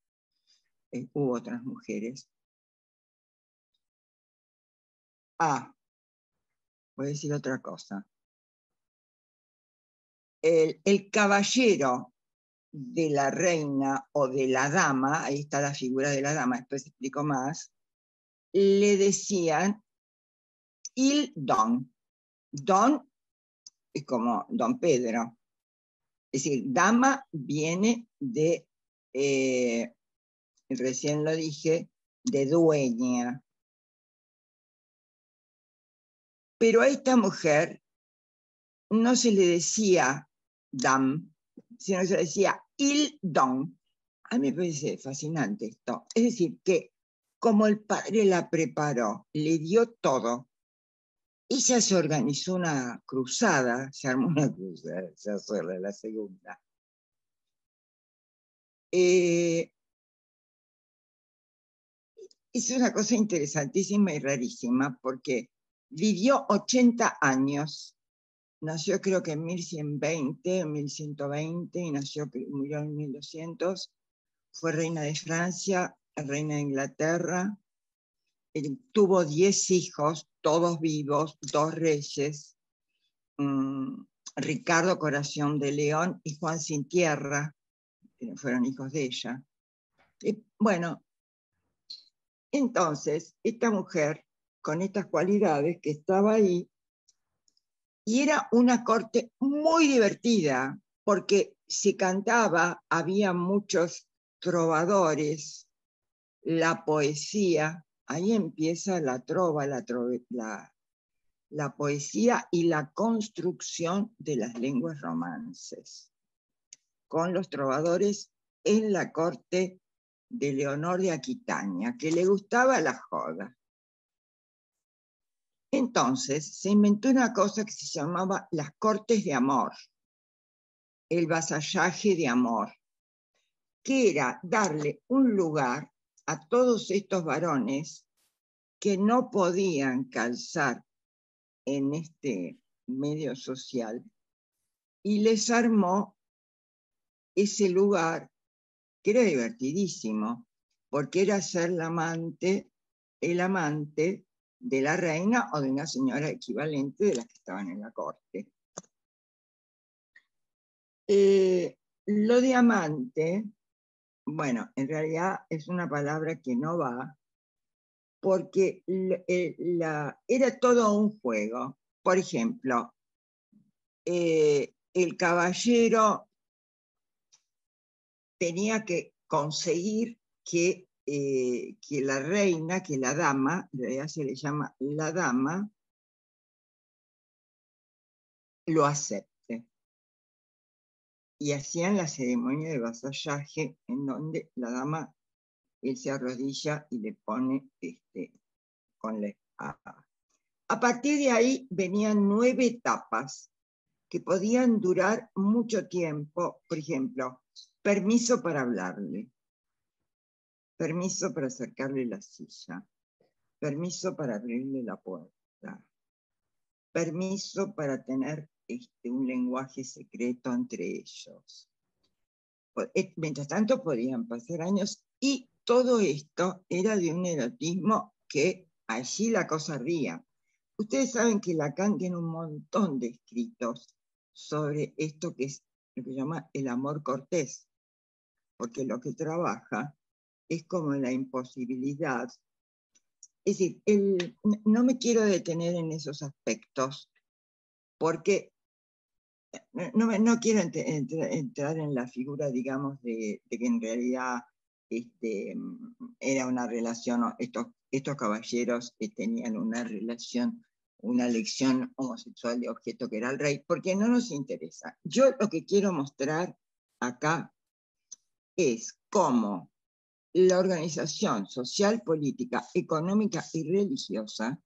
hubo otras mujeres. Voy a decir otra cosa. El caballero de la reina o de la dama, ahí está la figura de la dama, después explico más, le decían il don. Don es como don Pedro. Es decir, dama viene de, recién lo dije, de dueña. Pero a esta mujer no se le decía dame, sino que se le decía il don. A mí me parece fascinante esto. Es decir, que como el padre la preparó, le dio todo, ella se organizó una cruzada, se armó una cruzada, ya sola la segunda. Es una cosa interesantísima y rarísima, porque vivió 80 años. Nació creo que en 1120, 1120, y murió en 1200. Fue reina de Francia, reina de Inglaterra. Tuvo 10 hijos, todos vivos, 2 reyes. Ricardo Corazón de León y Juan Sin Tierra, que fueron hijos de ella. Bueno, entonces, esta mujer, con estas cualidades, que estaba ahí, y era una corte muy divertida, porque se cantaba, había muchos trovadores, la poesía, ahí empieza la trova, la poesía y la construcción de las lenguas romances, con los trovadores en la corte de Leonor de Aquitania, que le gustaba la joda. Entonces se inventó una cosa que se llamaba las cortes de amor, el vasallaje de amor, que era darle un lugar a todos estos varones que no podían calzar en este medio social, y les armó ese lugar que era divertidísimo, porque era ser el amante de la reina o de una señora equivalente de las que estaban en la corte. Lo de amante, bueno, en realidad es una palabra que no va, porque era todo un juego. Por ejemplo, el caballero tenía que conseguir que la reina, que la dama, en realidad se le llama la dama, lo acepte. Y hacían la ceremonia de vasallaje, en donde la dama, él se arrodilla y le pone con la espada. A partir de ahí venían 9 etapas que podían durar mucho tiempo. Por ejemplo, permiso para hablarle, permiso para acercarle la silla, permiso para abrirle la puerta, permiso para tener un lenguaje secreto entre ellos. Mientras tanto podían pasar años, y todo esto era de un erotismo que allí la cosa ardía. Ustedes saben que Lacan tiene un montón de escritos sobre esto, que es lo que llama el amor cortés, porque lo que trabaja es como la imposibilidad. Es decir, no me quiero detener en esos aspectos, porque no quiero entrar en la figura, digamos, de que en realidad era una relación, estos caballeros tenían una relación, una elección homosexual de objeto que era el rey, porque no nos interesa. Yo lo que quiero mostrar acá es cómo la organización social, política, económica y religiosa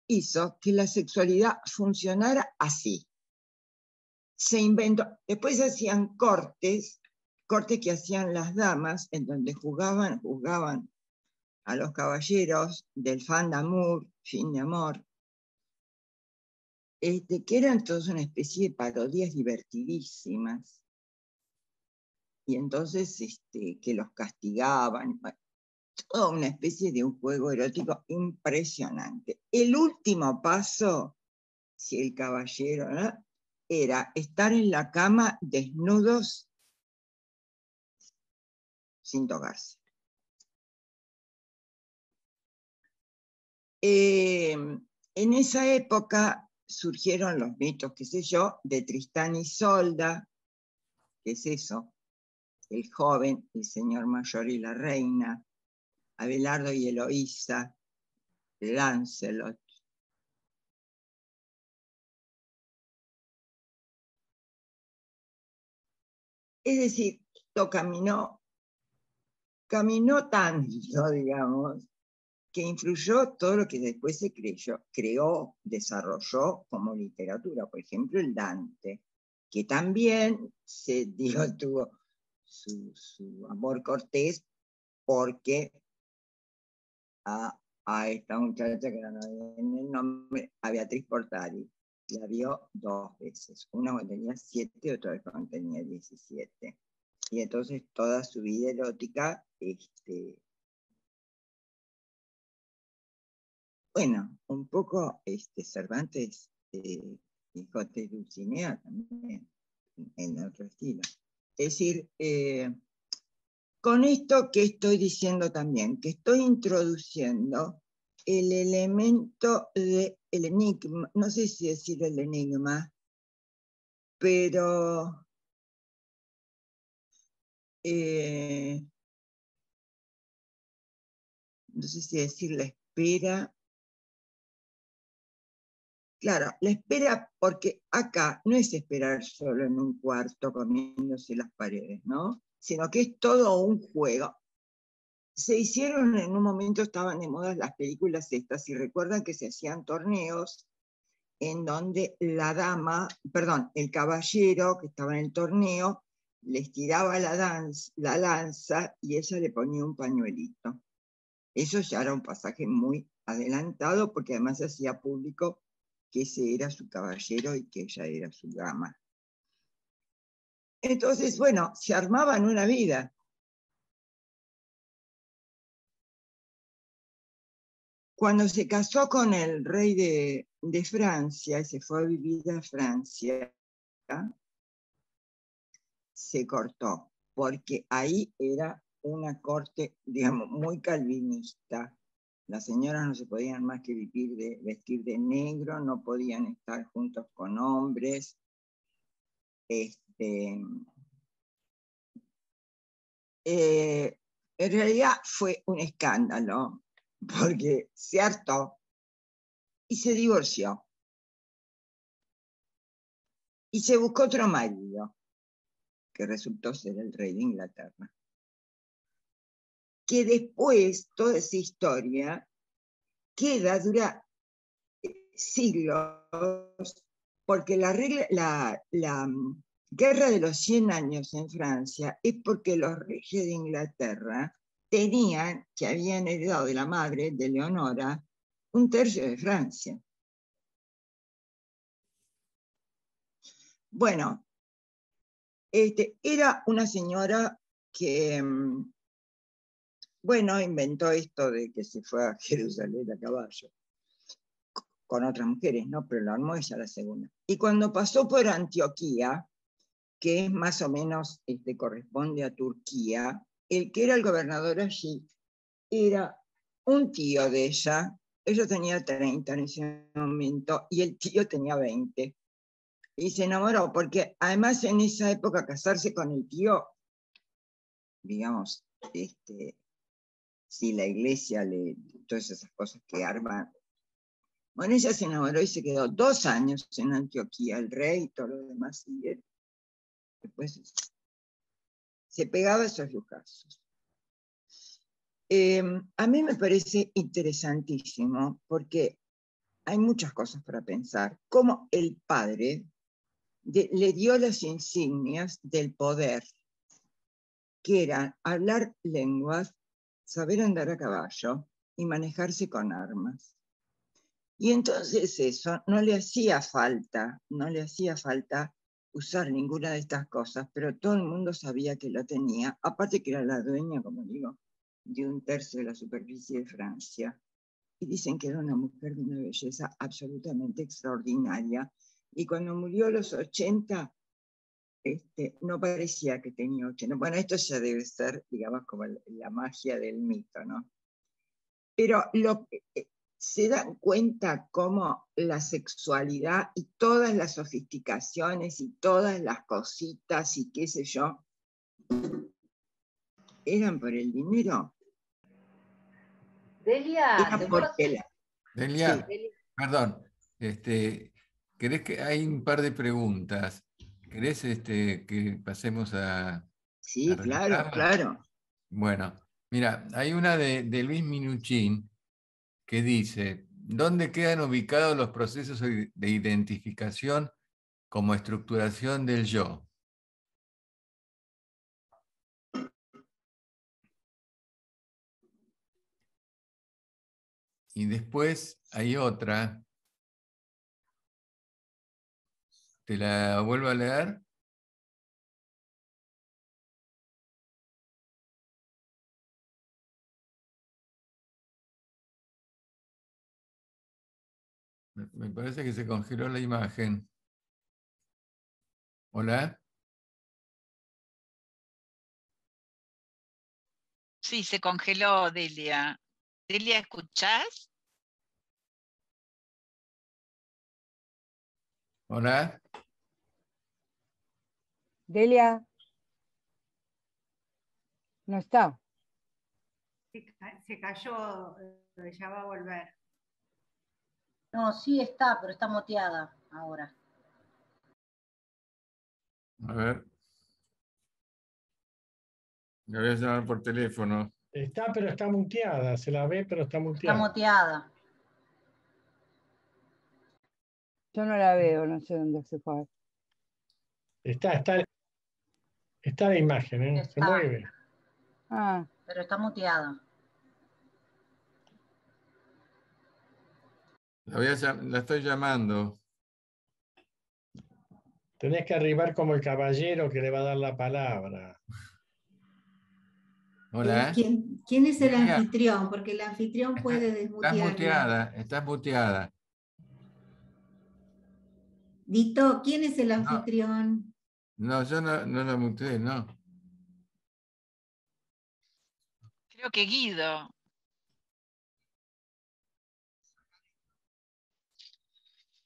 hizo que la sexualidad funcionara así. Se inventó, después hacían cortes que hacían las damas, en donde juzgaban a los caballeros del fin de amor, que eran todos una especie de parodias divertidísimas. Y entonces que los castigaban, bueno, toda una especie de un juego erótico impresionante. El último paso, si el caballero, ¿no?, era estar en la cama desnudos sin tocarse. En esa época surgieron los mitos, qué sé yo, de Tristán y Isolda, que es eso, el joven, el señor mayor y la reina, Abelardo y Eloísa, Lancelot. Es decir, esto caminó tanto, digamos, que influyó todo lo que después se creó, desarrolló como literatura. Por ejemplo, el Dante, que también tuvo su amor cortés porque a esta muchacha que no viene el nombre, a Beatriz Portari, la vio 2 veces, una cuando tenía 7 y otra vez cuando tenía 17. Y entonces toda su vida erótica, bueno, un poco Cervantes, hijo de Dulcinea también, en otro estilo. Es decir, con esto que estoy diciendo también, que estoy introduciendo el elemento del enigma, no sé si decir el enigma, pero no sé si decir la espera. Claro, la espera, porque acá no es esperar solo en un cuarto comiéndose las paredes, ¿no? Sino que es todo un juego. Se hicieron en un momento, estaban de moda las películas estas, y recuerdan que se hacían torneos en donde el caballero que estaba en el torneo, les tiraba la lanza y ella le ponía un pañuelito. Eso ya era un pasaje muy adelantado, porque además se hacía público que ese era su caballero y que ella era su dama. Entonces, bueno, se armaban una vida. Cuando se casó con el rey de Francia y se fue a vivir a Francia, se cortó, porque ahí era una corte, digamos, muy calvinista. Las señoras no se podían más que vestir de negro, no podían estar juntos con hombres. En realidad fue un escándalo, porque se hartó y se divorció. Y se buscó otro marido, que resultó ser el rey de Inglaterra. Que después, toda esa historia, dura siglos, porque la Guerra de los 100 años en Francia es porque los reyes de Inglaterra que habían heredado de la madre, de Leonora, 1/3 de Francia. Bueno, era una señora que, bueno, inventó esto de que se fue a Jerusalén a caballo, con otras mujeres, ¿no? Pero lo armó ella la segunda. Y cuando pasó por Antioquía, que es más o menos, corresponde a Turquía, el que era el gobernador allí era un tío de ella tenía 30 en ese momento, y el tío tenía 20. Y se enamoró, porque además en esa época casarse con el tío, digamos, si la iglesia todas esas cosas que arman. Bueno, ella se enamoró y se quedó 2 años en Antioquía, el rey y todo lo demás, y él después se pegaba a esos lujazos. A mí me parece interesantísimo, porque hay muchas cosas para pensar. Cómo el padre le dio las insignias del poder, que eran hablar lenguas, saber andar a caballo y manejarse con armas. Y entonces eso no le hacía falta usar ninguna de estas cosas, pero todo el mundo sabía que lo tenía, aparte que era la dueña, como digo, de 1/3 de la superficie de Francia. Y dicen que era una mujer de una belleza absolutamente extraordinaria. Y cuando murió a los 80, no parecía que tenía 80. Bueno, esto ya debe ser, digamos, como la magia del mito, ¿no? Pero se dan cuenta cómo la sexualidad y todas las sofisticaciones y todas las cositas y qué sé yo, eran por el dinero. Delia, Era ¿te puedo porque la- Delia, Delia, perdón, ¿querés que hay un par de preguntas? ¿Querés que pasemos a Sí, claro, realizarlas? claro. Bueno, mira, hay una de Luis Minuchin que dice, ¿dónde quedan ubicados los procesos de identificación como estructuración del yo? Y después hay otra, ¿te la vuelvo a leer? Me parece que se congeló la imagen. ¿Hola? Sí, se congeló, Delia. Delia, ¿escuchás? ¿Hola? Delia. No está. Se cayó, ya va a volver. No, sí está, pero está moteada ahora. A ver. Le voy a llamar por teléfono. Está, pero está muteada. Se la ve, pero está Está muteada. moteada. Yo no la veo, no sé dónde se fue. Está la imagen, ¿eh? Se Está. mueve. Ah, Pero está muteada. La estoy llamando. Tenés que arribar como el caballero que le va a dar la palabra. Hola. ¿Quién es el Delia. anfitrión? Porque el anfitrión puede desmutearla. Estás muteada. Dito, ¿quién es el anfitrión? No, yo no la muteé, no. Creo que Guido.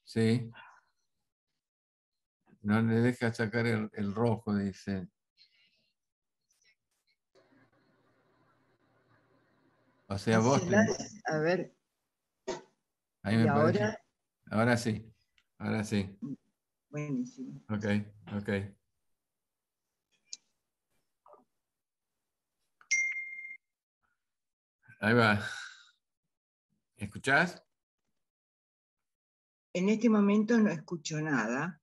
Sí. No le deja sacar el rojo, dice. O sea, vos... A ver. Ahí ¿Y me ahora? parece. Ahora sí. Ahora sí. Buenísimo. Ok, ok. Ahí va. ¿Escuchás? En este momento no escucho nada.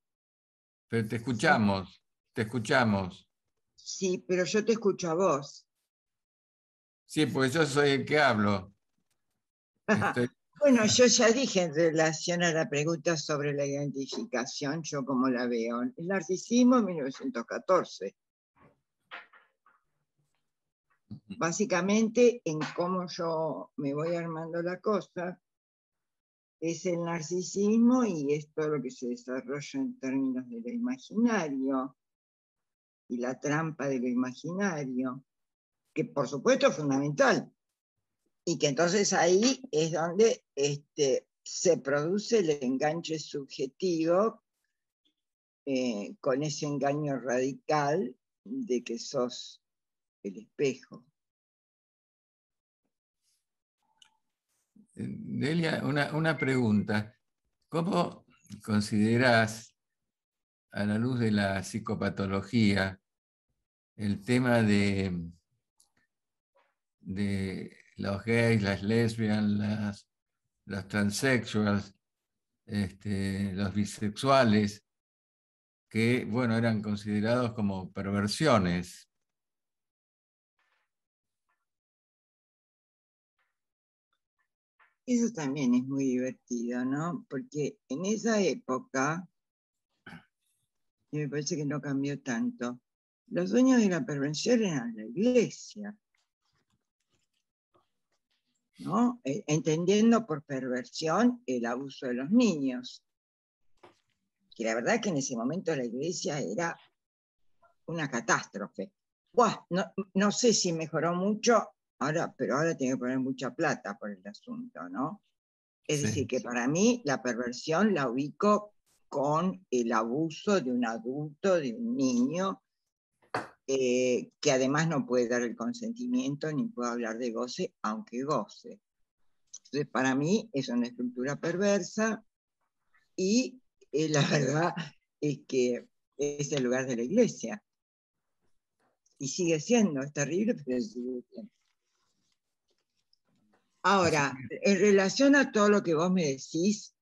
Pero te escuchamos. Te escuchamos. Sí, pero yo te escucho a vos. Sí, porque yo soy el que hablo. Bueno, yo ya dije en relación a la pregunta sobre la identificación, yo como la veo. El narcisismo en 1914. Básicamente, en cómo yo me voy armando la cosa, es el narcisismo y es todo lo que se desarrolla en términos de lo imaginario y la trampa de lo imaginario, que por supuesto es fundamental. Y que entonces ahí es donde se produce el enganche subjetivo con ese engaño radical de que sos el espejo. Delia, una pregunta. ¿Cómo considerás, a la luz de la psicopatología, el tema de los gays, las lesbianas, los transexuales, los bisexuales, que, bueno, eran considerados como perversiones? Eso también es muy divertido, ¿no? Porque en esa época, y me parece que no cambió tanto, los dueños de la perversión eran la iglesia, ¿no? Entendiendo por perversión el abuso de los niños. Que la verdad que en ese momento la iglesia era una catástrofe. Buah, no sé si mejoró mucho, pero ahora tiene que poner mucha plata por el asunto, ¿no? Es decir, que para mí la perversión la ubico con el abuso de un adulto, de un niño, que además no puede dar el consentimiento ni puede hablar de goce, aunque goce. Entonces, para mí es una estructura perversa y la verdad es que es el lugar de la iglesia. Y sigue siendo, es terrible, pero sigue siendo. Ahora, en relación a todo lo que vos me decís,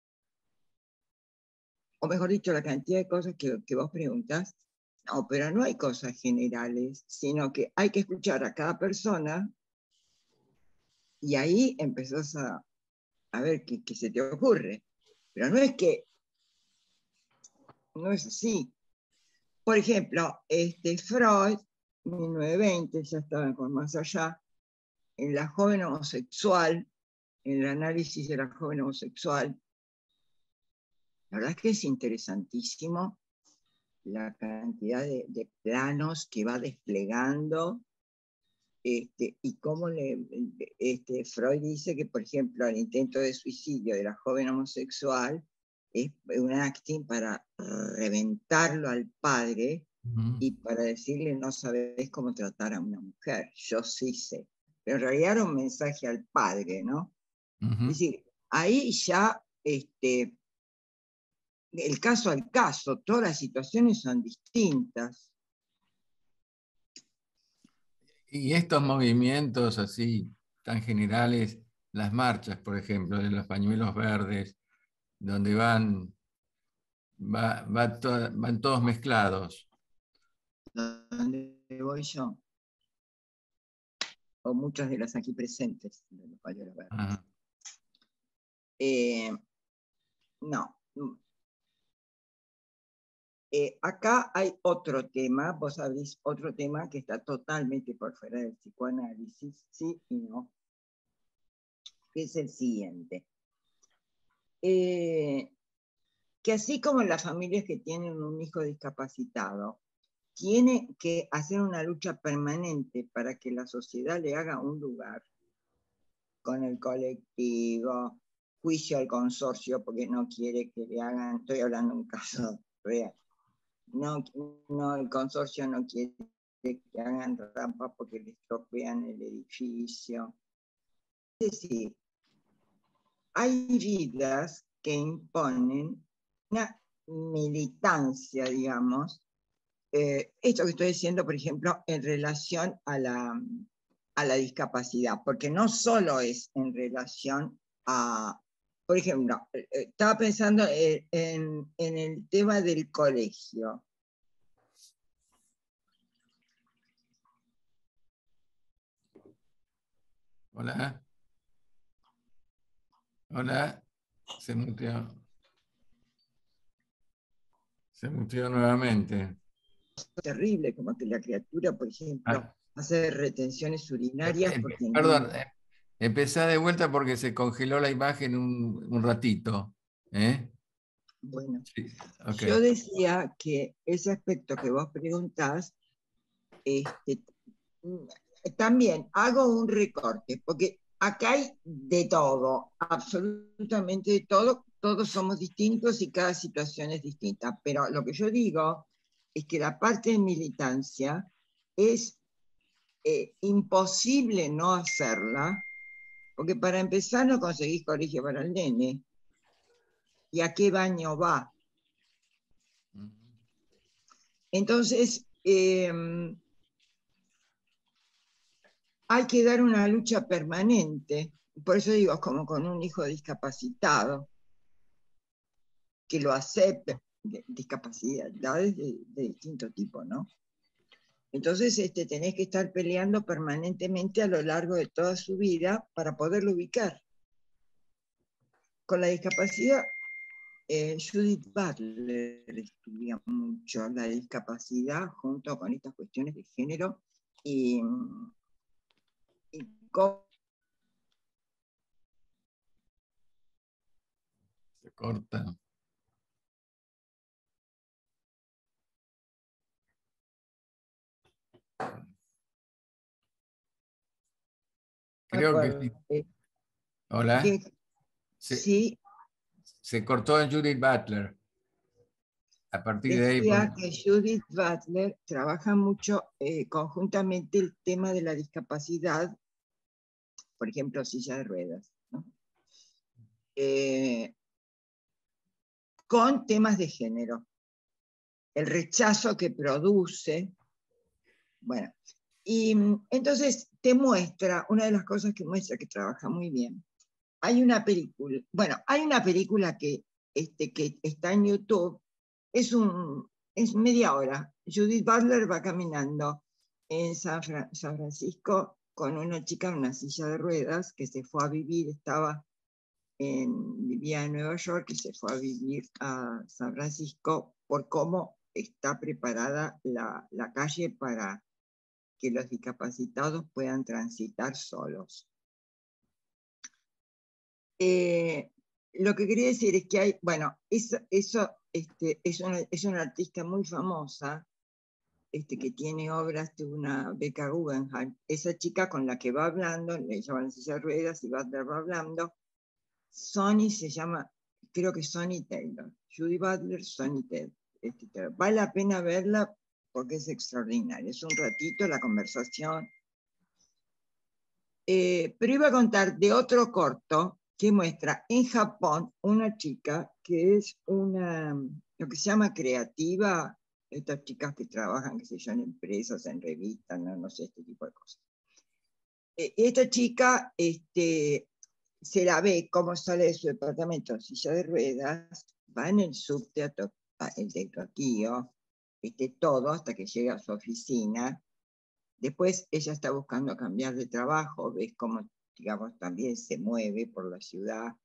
o mejor dicho, la cantidad de cosas que vos preguntás, no, pero no hay cosas generales, sino que hay que escuchar a cada persona y ahí empezás a ver qué se te ocurre. Pero no es que, no es así. Por ejemplo, Freud, 1920, ya estaba con más allá, en la joven homosexual, en el análisis de la joven homosexual, la verdad es que es interesantísimo la cantidad de planos que va desplegando, y cómo Freud dice que, por ejemplo, el intento de suicidio de la joven homosexual es un acting para reventarlo al padre y para decirle no sabés cómo tratar a una mujer, yo sí sé. Pero en realidad era un mensaje al padre, ¿no? Es decir, ahí ya el caso al caso, todas las situaciones son distintas. Y estos movimientos así tan generales, las marchas, por ejemplo, de los pañuelos verdes, donde van todos mezclados. ¿Dónde voy yo? O muchas de las aquí presentes, de los pañuelos verdes. No. Acá hay otro tema, vos abrís otro tema que está totalmente por fuera del psicoanálisis, sí y no, que es el siguiente. Que así como las familias que tienen un hijo discapacitado, tiene que hacer una lucha permanente para que la sociedad le haga un lugar, con el colectivo, juicio al consorcio porque no quiere que le hagan, estoy hablando de un caso real, no, el consorcio no quiere que hagan rampa porque le estropean el edificio. Es decir, hay vidas que imponen una militancia, digamos, esto que estoy diciendo, por ejemplo, en relación a la discapacidad, porque no solo es en relación a, por ejemplo, estaba pensando en el tema del colegio. Hola. Hola. Se muteó. Se muteó nuevamente. Terrible, como que la criatura, por ejemplo, hace retenciones urinarias. Porque perdón, empezá de vuelta porque se congeló la imagen un ratito. Bueno, sí, okay. Yo decía que ese aspecto que vos preguntás, también hago un recorte, porque acá hay de todo, absolutamente de todo, todos somos distintos y cada situación es distinta, pero lo que yo digo es que la parte de militancia es imposible no hacerla, porque para empezar no conseguís colegio para el nene. ¿Y a qué baño va? Entonces, hay que dar una lucha permanente. Por eso digo, como con un hijo discapacitado, que lo acepte, discapacidades de distinto tipo, ¿no? Entonces tenés que estar peleando permanentemente a lo largo de toda su vida para poderlo ubicar. Con la discapacidad, Judith Butler estudia mucho la discapacidad junto con estas cuestiones de género y cómo se corta. Creo que sí. Hola. Sí. Se cortó en Judith Butler. A partir de ahí. Decía que Judith Butler trabaja mucho conjuntamente el tema de la discapacidad, por ejemplo, silla de ruedas, ¿no? con temas de género. El rechazo que produce. Bueno, y entonces te muestra, una de las cosas que muestra que trabaja muy bien. Hay una película que está en YouTube, es media hora. Judith Butler va caminando en San Francisco con una chica en una silla de ruedas que se fue a vivir, vivía en Nueva York y se fue a vivir a San Francisco por cómo está preparada la calle para que los discapacitados puedan transitar solos. Lo que quería decir es que hay, bueno, es una artista muy famosa, que tiene obras de una Becca Guggenheim. Esa chica con la que va hablando, le llaman silla de ruedas y va hablando, Sonny se llama, creo que Sonny Taylor, Judy Butler, Sonny Taylor. Vale la pena verla porque es extraordinaria, es un ratito la conversación. Pero iba a contar de otro corto que muestra en Japón una chica que es lo que se llama creativa, estas chicas que trabajan, qué sé yo, en empresas, en revistas, no sé, este tipo de cosas. Esta chica se la ve cómo sale de su departamento en silla de ruedas, va en el subte, el de Tokio, todo hasta que llega a su oficina. Después ella está buscando cambiar de trabajo, ves cómo, digamos, también se mueve por la ciudad,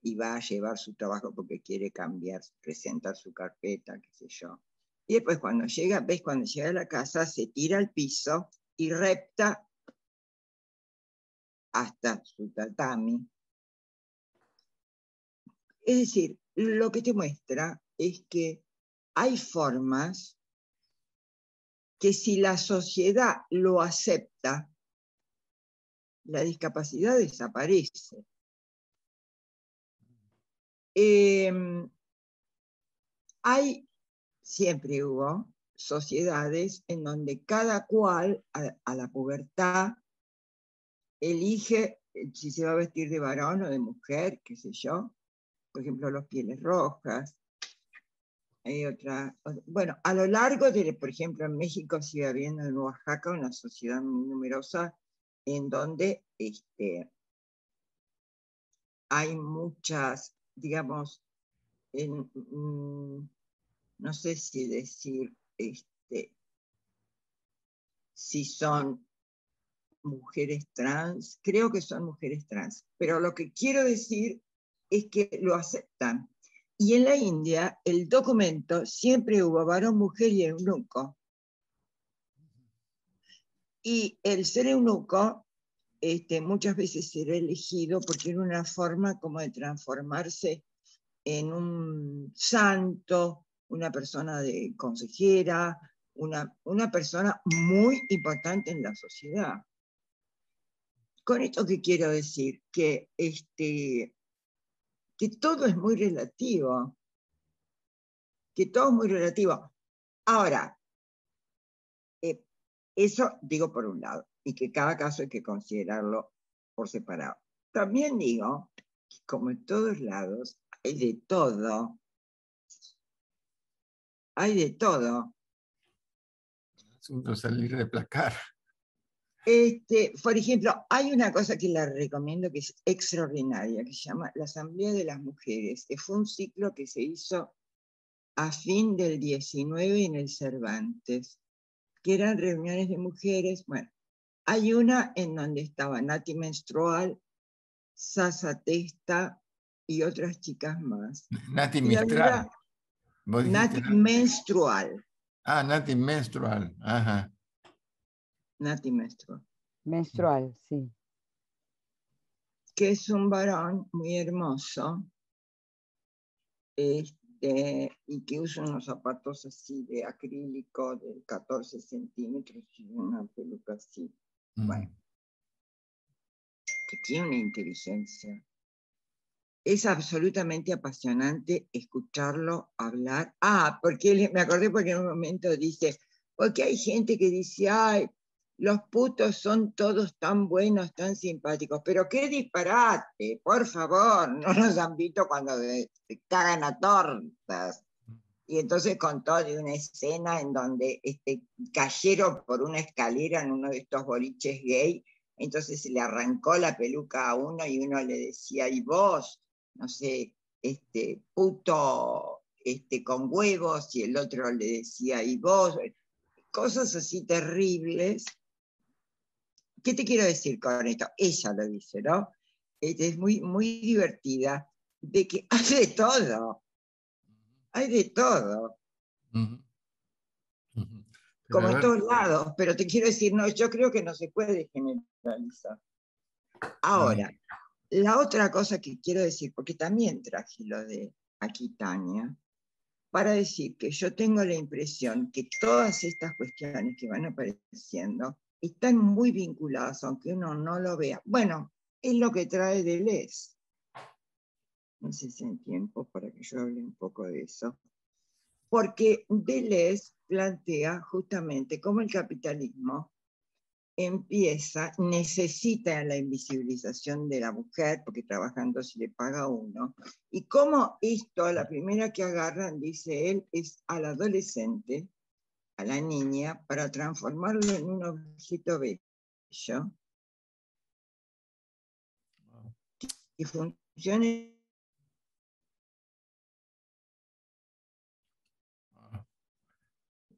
y va a llevar su trabajo porque quiere cambiar, presentar su carpeta, qué sé yo. Y después cuando llega a la casa, se tira al piso y repta hasta su tatami. Es decir, lo que te muestra es que hay formas que si la sociedad lo acepta, la discapacidad desaparece. Siempre hubo sociedades en donde cada cual a la pubertad elige si se va a vestir de varón o de mujer, qué sé yo. Por ejemplo, los pieles rojas. Hay bueno, a lo largo por ejemplo, en México sigue habiendo en Oaxaca una sociedad muy numerosa en donde hay muchas, digamos, no sé si decir si son mujeres trans, creo que son mujeres trans, pero lo que quiero decir es que lo aceptan. Y en la India, el documento siempre hubo varón, mujer y eunuco. Y el ser eunuco muchas veces era elegido porque era una forma como de transformarse en un santo, una persona de consejera, una persona muy importante en la sociedad. Con esto que quiero decir, que todo es muy relativo, Ahora, eso digo por un lado, y que cada caso hay que considerarlo por separado. También digo que como en todos lados, hay de todo. Hay de todo. Asunto salir de placar. Por ejemplo, hay una cosa que la recomiendo que es extraordinaria, que se llama la Asamblea de las Mujeres, que fue un ciclo que se hizo a fin del 19 en el Cervantes, que eran reuniones de mujeres. Bueno, hay una en donde estaba Nati Menstrual, Sasa Testa y otras chicas más. Nati Mistral. Nati Menstrual. Ah, Nati Menstrual, ajá. Nati Menstrual. Menstrual, sí. Que es un varón muy hermoso, y que usa unos zapatos así de acrílico de 14 centímetros y una peluca así. Bueno, que tiene una inteligencia. Es absolutamente apasionante escucharlo hablar. Porque me acordé porque en un momento dice, porque hay gente que dice, ay, los putos son todos tan buenos, tan simpáticos. Pero qué disparate, por favor, no nos han visto cuando se cagan a tortas. Y entonces contó de una escena en donde cayeron por una escalera en uno de estos boliches gay, entonces se le arrancó la peluca a uno y uno le decía, y vos, no sé, puto con huevos, y el otro le decía, y vos, cosas así terribles. ¿Qué te quiero decir con esto? Ella lo dice, ¿no? Es muy, muy divertida, de que hay de todo. Hay de todo. Como en todos lados, pero te quiero decir, no, yo creo que no se puede generalizar. Ahora, la otra cosa que quiero decir, porque también traje lo de Aquitania, para decir que yo tengo la impresión que todas estas cuestiones que van apareciendo están muy vinculadas, aunque uno no lo vea. Bueno, es lo que trae Deleuze. No sé si en tiempo para que yo hable un poco de eso. Porque Deleuze plantea justamente cómo el capitalismo necesita la invisibilización de la mujer, porque trabajando se le paga uno, y cómo esto, la primera que agarran, dice él, es al adolescente, a la niña, para transformarlo en un objeto bello, que funcione.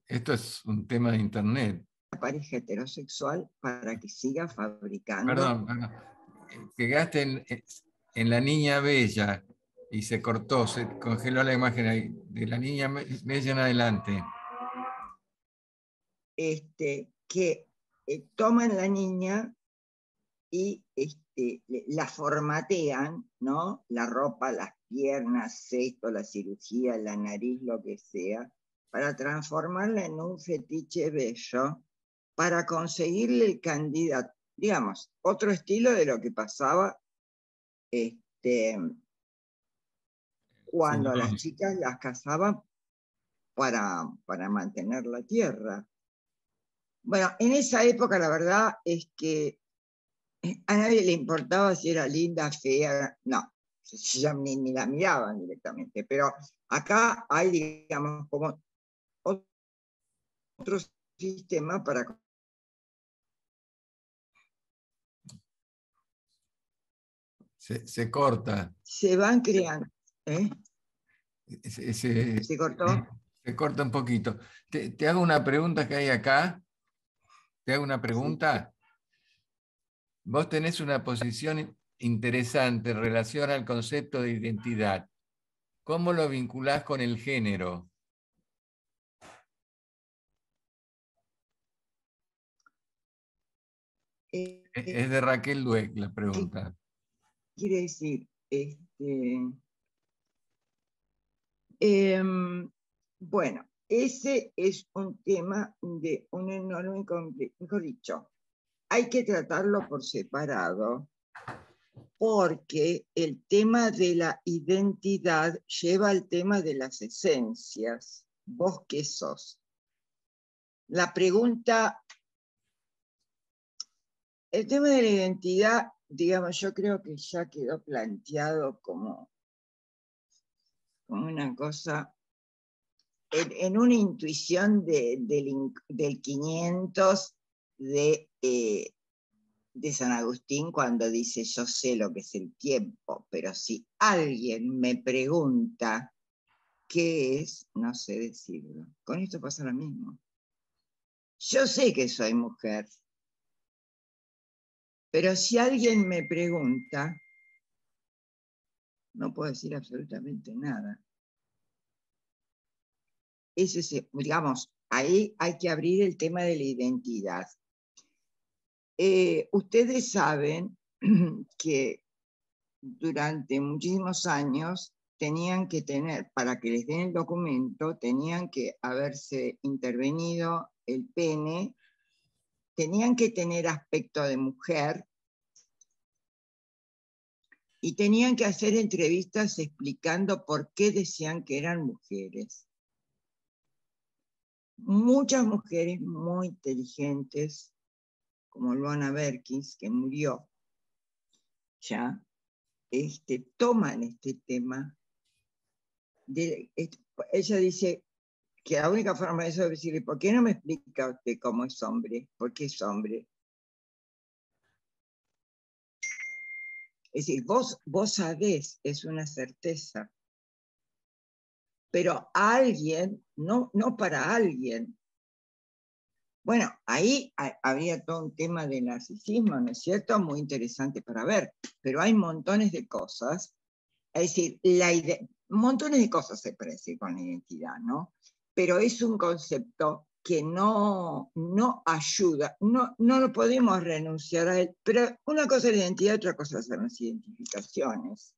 Esto es un tema de internet. La pareja heterosexual para que siga fabricando. Perdón. Llegaste en La Niña Bella y se cortó, se congeló la imagen ahí, de La Niña Bella en adelante. Que toman la niña y la formatean, ¿no? La ropa, las piernas, esto, la cirugía, la nariz, lo que sea, para transformarla en un fetiche bello, para conseguirle el candidato, digamos, otro estilo de lo que pasaba cuando a las chicas las casaban para mantener la tierra. Bueno, en esa época la verdad es que a nadie le importaba si era linda, fea, no, ya ni la miraban directamente, pero acá hay, digamos, como otro sistema para... Se corta. Se van creando. ¿Se cortó? Se corta un poquito. Te hago una pregunta que hay acá. Te hago una pregunta. Sí. Vos tenés una posición interesante en relación al concepto de identidad. ¿Cómo lo vinculás con el género? Es de Raquel Dweck la pregunta. Quiere decir, bueno, ese es un tema de un enorme conflicto. Mejor dicho, hay que tratarlo por separado, porque el tema de la identidad lleva al tema de las esencias. ¿Vos qué sos? La pregunta, el tema de la identidad, digamos, yo creo que ya quedó planteado como una cosa, en una intuición del 500 de San Agustín, cuando dice yo sé lo que es el tiempo, pero si alguien me pregunta qué es, no sé decirlo. Con esto pasa lo mismo. Yo sé que soy mujer, pero si alguien me pregunta, no puedo decir absolutamente nada. Digamos, ahí hay que abrir el tema de la identidad. Ustedes saben que durante muchísimos años tenían que tener, para que les den el documento, tenían que haberse intervenido el pene, tenían que tener aspecto de mujer y tenían que hacer entrevistas explicando por qué decían que eran mujeres. Muchas mujeres muy inteligentes como Luana Berkins, que murió ya, toman este tema. Ella dice que la única forma de eso es decirle, ¿por qué no me explica usted cómo es hombre? ¿Por qué es hombre? Es decir, vos sabés, es una certeza, pero alguien, no para alguien. Bueno, ahí había todo un tema de narcisismo, ¿no es cierto? Muy interesante para ver, pero hay montones de cosas, es decir, montones de cosas se puede decir con la identidad, ¿no? Pero es un concepto que no ayuda, no lo podemos renunciar a él, pero una cosa es la identidad, otra cosa son las identificaciones.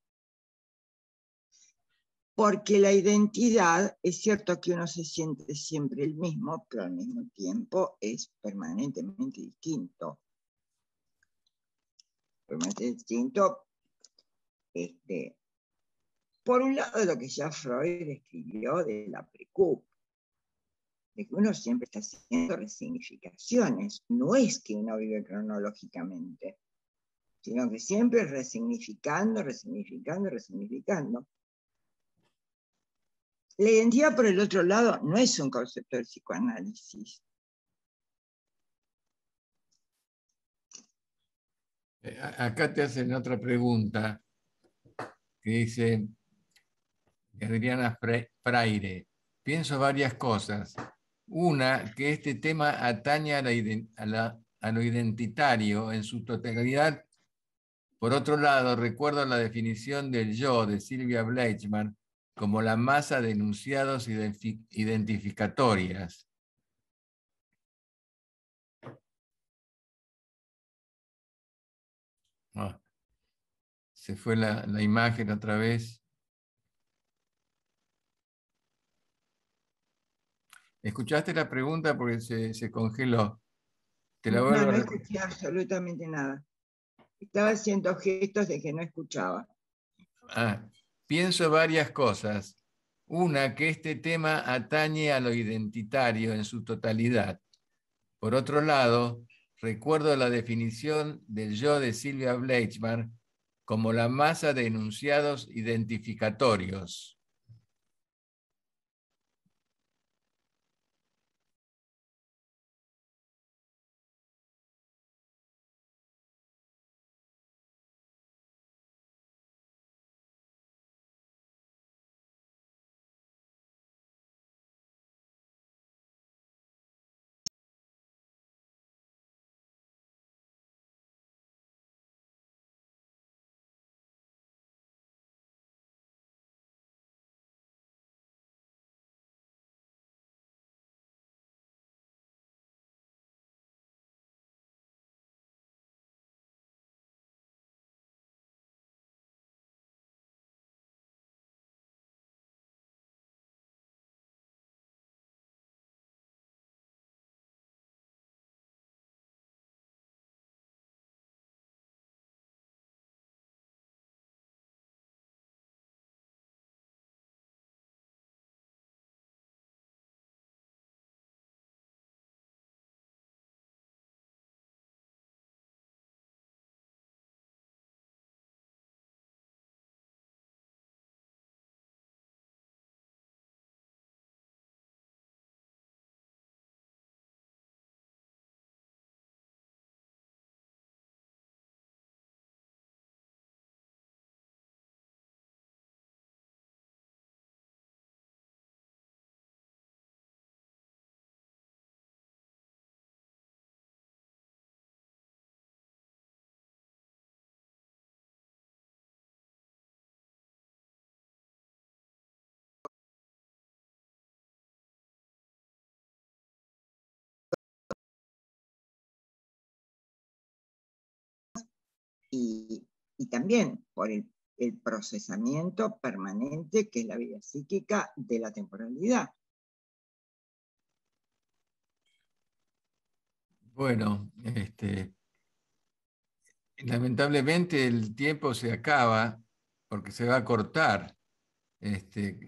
Porque la identidad, es cierto que uno se siente siempre el mismo, pero al mismo tiempo es permanentemente distinto. Permanentemente distinto, por un lado lo que ya Freud escribió de la precup, de que uno siempre está haciendo resignificaciones, no es que uno vive cronológicamente, sino que siempre resignificando, resignificando, resignificando. La identidad, por el otro lado, no es un concepto del psicoanálisis. Acá te hacen otra pregunta que dice Adriana Freire. Pienso varias cosas. Una, que este tema atañe a lo identitario en su totalidad. Por otro lado, recuerdo la definición del yo de Silvia Bleichmann como la masa de enunciados identificatorias. Se fue la imagen otra vez. ¿Escuchaste la pregunta? Porque se congeló. Te la vuelvo No escuché absolutamente nada. Estaba haciendo gestos de que no escuchaba. Pienso varias cosas. Una, que este tema atañe a lo identitario en su totalidad. Por otro lado, recuerdo la definición del yo de Silvia Bleichmann como la masa de enunciados identificatorios. Y también por el procesamiento permanente que es la vida psíquica de la temporalidad. Bueno, lamentablemente el tiempo se acaba porque se va a cortar.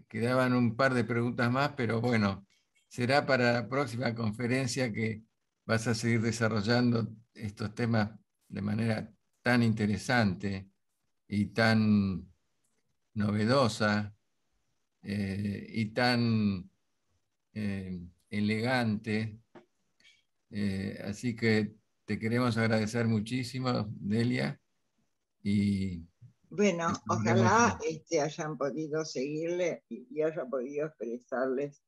Quedaban un par de preguntas más, pero bueno, será para la próxima conferencia que vas a seguir desarrollando estos temas de manera tan interesante y tan novedosa y tan elegante. Así que te queremos agradecer muchísimo, Delia. Y bueno, ojalá hayan podido seguirle y haya podido expresarles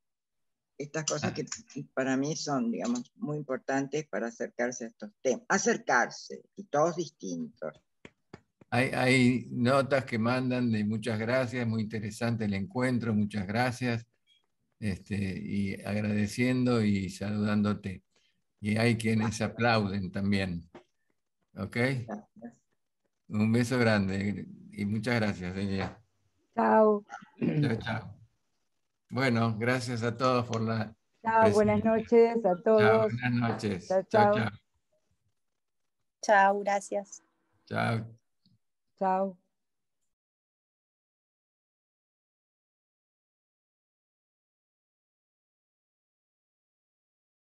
estas cosas que para mí son, digamos, muy importantes para acercarse a estos temas. Acercarse, y todos distintos. Hay notas que mandan de muchas gracias, muy interesante el encuentro, muchas gracias, y agradeciendo y saludándote. Y hay quienes aplauden también. ¿Ok? Gracias. Un beso grande y muchas gracias, Delia. Chao. Chao, chao. Bueno, gracias a todos por la Chao, buenas noches a todos. Chao, buenas noches. Chao, Chao, chao. chao. Chao, gracias. Chao. Chao.